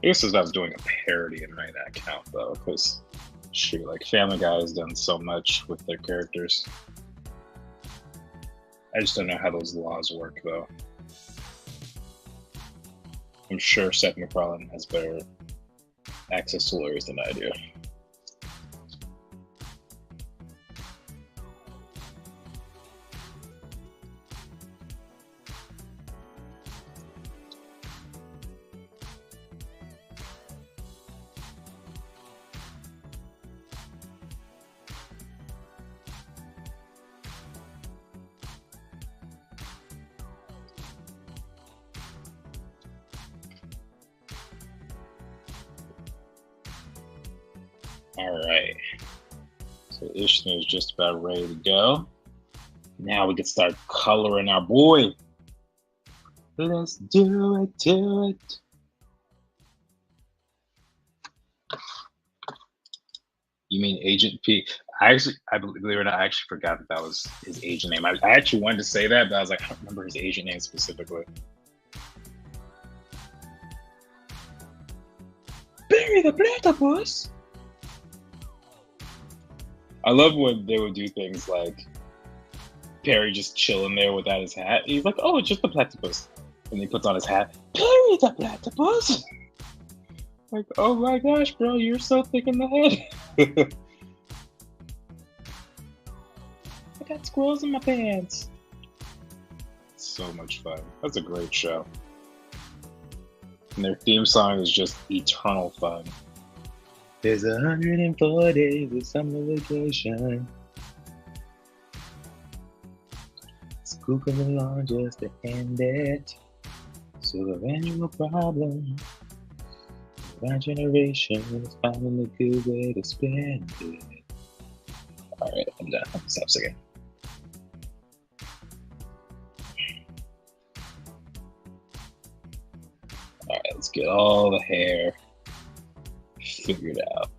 I guess I was doing a parody in my account though, because shoot, like Family Guy has done so much with their characters. I just don't know how those laws work though. I'm sure Seth MacFarlane has better access to lawyers than I do. Alright, so Ishnu is just about ready to go. Now we can start coloring our boy. Let's do it. You mean Agent P? I believe it or not, I actually forgot that was his agent name. I actually wanted to say that, but I was like, I don't remember his agent name specifically. Barry the Platypus! I love when they would do things like Perry just chilling there without his hat. He's like, oh, it's just the platypus. And he puts on his hat. Perry the Platypus! Like, oh my gosh, bro, you're so thick in the head. I got squirrels in my pants. So much fun. That's a great show. And their theme song is just eternal fun. There's 104 days of summer vacation. Scoop of along just to end it. So the annual problem. My generation is finding a good way to spend it. Alright, I'm done. I'm stop singing. Alright, let's get all the hair figured out.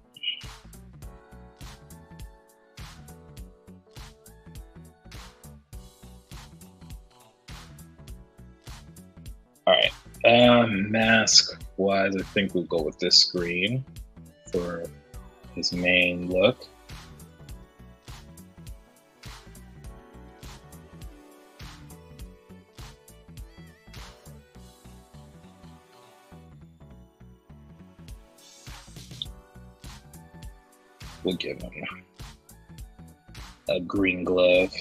Alright, mask wise, I think we'll go with this green for his main look. We'll give him a green glove.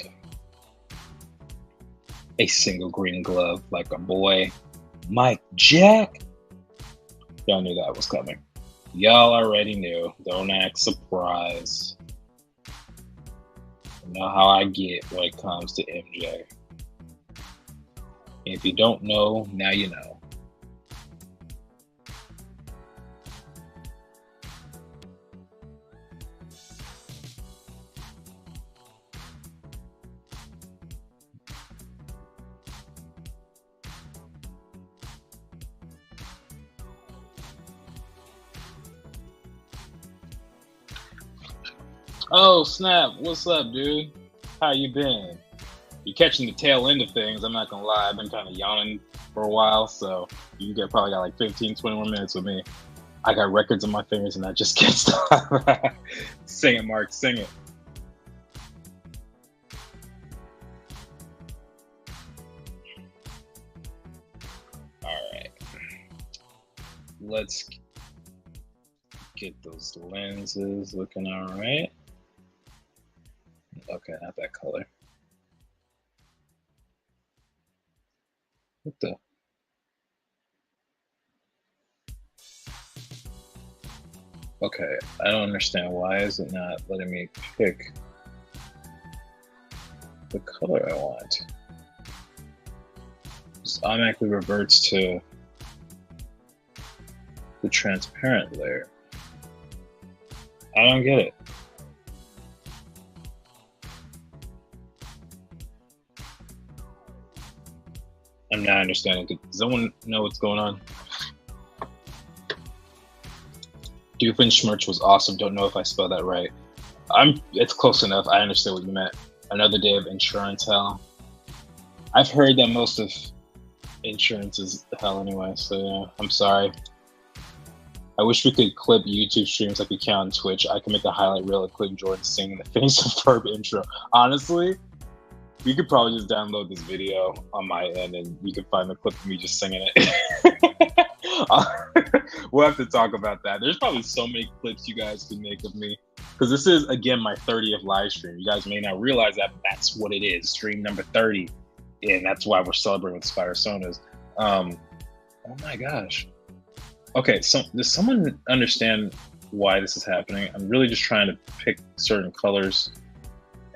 A single green glove like a boy. Mike Jack! Y'all knew that was coming. Y'all already knew. Don't act surprised. You know how I get when it comes to MJ. If you don't know, now you know. Oh snap! What's up, dude? How you been? You're catching the tail end of things. I'm not gonna lie. I've been kind of yawning for a while, so you get probably got like 15, 20 more minutes with me. I got records on my fingers, and I just can't stop. Sing it, Mark. Sing it. All right. Let's get those lenses looking all right. Okay, not that color. What the? Okay, I don't understand. Why is it not letting me pick the color I want? Just automatically reverts to the transparent layer. I don't get it. I'm not understanding. Does someone know what's going on? Doofenshmirtz was awesome. Don't know if I spelled that right. It's close enough. I understand what you meant. Another day of insurance hell. I've heard that most of insurance is hell anyway, so yeah, I'm sorry. I wish we could clip YouTube streams like we can on Twitch. I can make a highlight reel of clip Jordan singing the Phineas and Ferb intro. Honestly, you could probably just download this video on my end and you can find the clip of me just singing it. We'll have to talk about that. There's probably so many clips you guys can make of me, because this is, again, my 30th live stream. You guys may not realize that, but that's what it is, stream number 30, and that's why we're celebrating with Spider-Sonas. Oh my gosh. Okay, so does someone understand why this is happening? I'm really just trying to pick certain colors,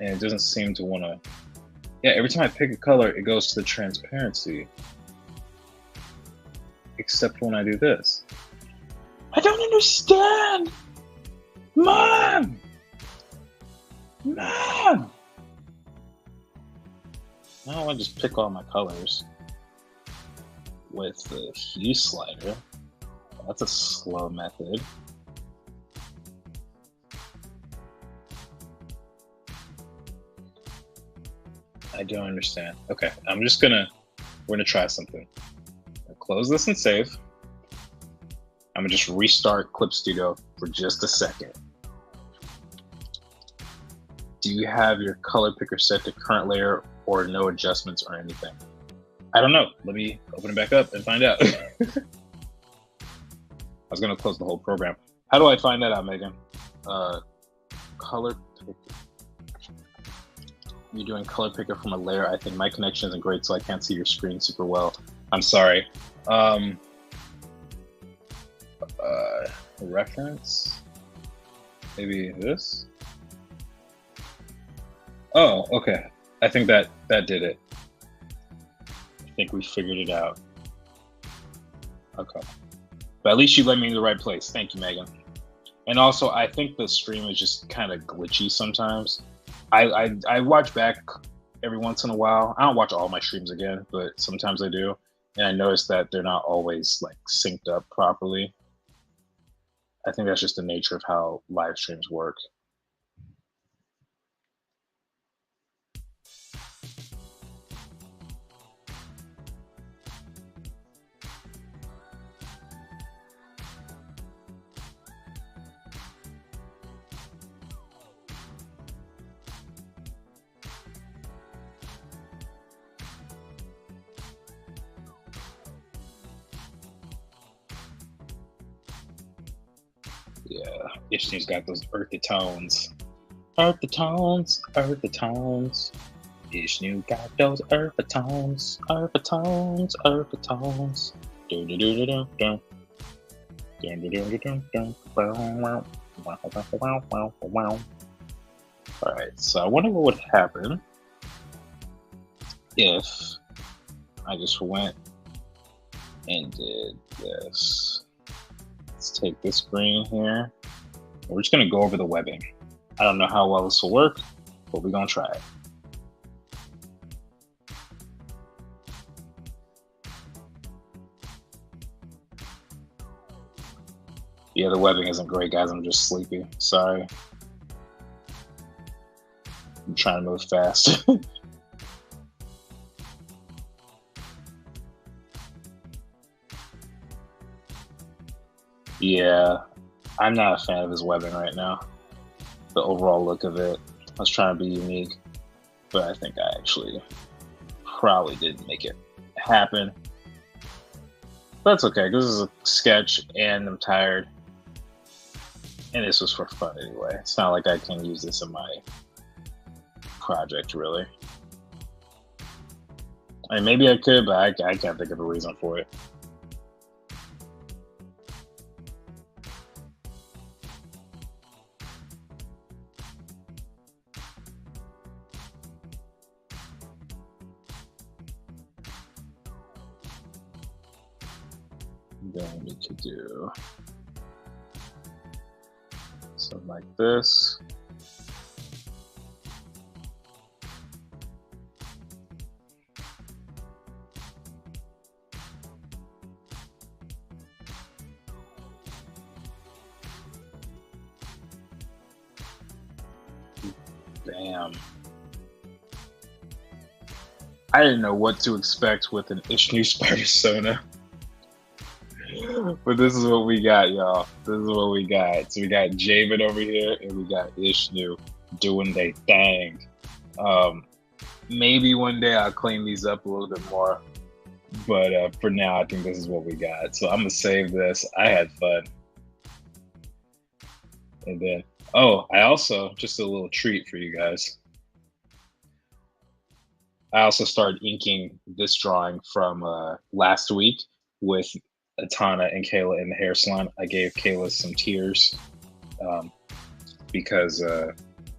and it doesn't seem to want to. Yeah, every time I pick a color, it goes to the transparency. Except when I do this. I don't understand! Mom! Mom! Now I just pick all my colors with the hue slider. That's a slow method. I don't understand. Okay, we're gonna try something. Close this and save. I'm gonna just restart Clip Studio for just a second. Do you have your color picker set to current layer or no adjustments or anything? I don't know. Let me open it back up and find out. I was gonna close the whole program. How do I find that out, Megan? Color picker. You're doing color picker from a layer. I think my connection isn't great, so I can't see your screen super well. I'm sorry. Reference? Maybe this? Oh, okay. I think that did it. I think we figured it out. Okay. But at least you led me in the right place. Thank you, Megan. And also, I think the stream is just kind of glitchy sometimes. I watch back every once in a while. I don't watch all my streams again, but sometimes I do. And I notice that they're not always like synced up properly. I think that's just the nature of how live streams work. Yeah, Ishni's got those earthy tones. Earthy tones, earthy tones. Ishni got those earthy tones, earthy tones, earthy tones. Do do do do do do. Do do do do do do. Wow wow wow wow wow. All right, so I wonder what would happen if I just went and did this. Let's take this green here. We're just gonna go over the webbing. I don't know how well this will work, but we're gonna try it. Yeah, the webbing isn't great, guys. I'm just sleepy. Sorry. I'm trying to move fast. Yeah, I'm not a fan of his webbing right now. The overall look of it. I was trying to be unique, but I think I actually probably didn't make it happen. But that's okay, because this is a sketch and I'm tired. And this was for fun anyway. It's not like I can use this in my project, really. I mean, maybe I could, but I can't think of a reason for it. Then we could do something like this. Bam. I didn't know what to expect with an Ishnu Spider-Sona. But this is what we got, y'all. This is what we got. So we got Javen over here, and we got Ishnu doing their thing. Maybe one day I'll clean these up a little bit more. But for now, I think this is what we got. So I'm going to save this. I had fun. And then, oh, I also, just a little treat for you guys. I also started inking this drawing from last week with Atana and Kayla in the hair salon. I gave Kayla some tears because,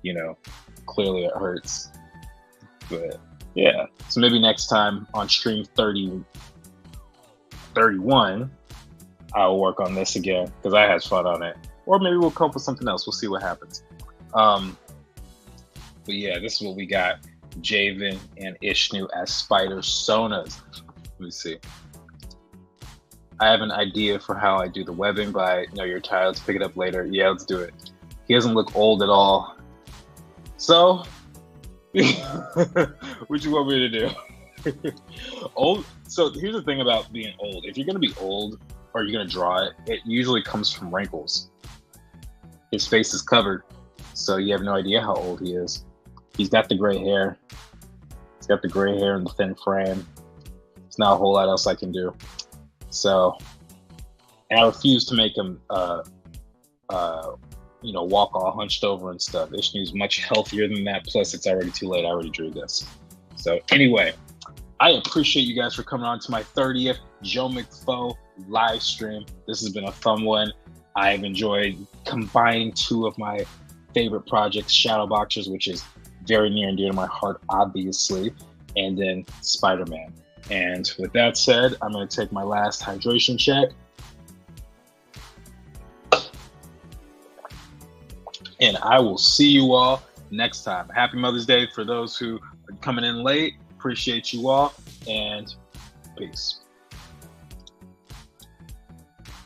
you know, clearly it hurts. But yeah, so maybe next time on stream 31, I'll work on this again because I had fun on it. Or maybe we'll come up with something else. We'll see what happens. But yeah, this is what we got. Javen and Ishnu as Spider-Sonas. Let me see. I have an idea for how I do the webbing, but I know you're tired. Let's pick it up later. Yeah, let's do it. He doesn't look old at all. So, what you want me to do? Old. So here's the thing about being old. If you're gonna be old or you're gonna draw it, it usually comes from wrinkles. His face is covered, so you have no idea how old he is. He's got the gray hair. He's got the gray hair and the thin frame. There's not a whole lot else I can do. So, and I refuse to make him, you know, walk all hunched over and stuff. Ishnu's much healthier than that. Plus, it's already too late. I already drew this. So, anyway, I appreciate you guys for coming on to my 30th Joe McFo live stream. This has been a fun one. I've enjoyed combining two of my favorite projects, Shadowboxers, which is very near and dear to my heart, obviously, and then Spider-Man. And with that said, I'm going to take my last hydration check. And I will see you all next time. Happy Mother's Day for those who are coming in late. Appreciate you all, and peace.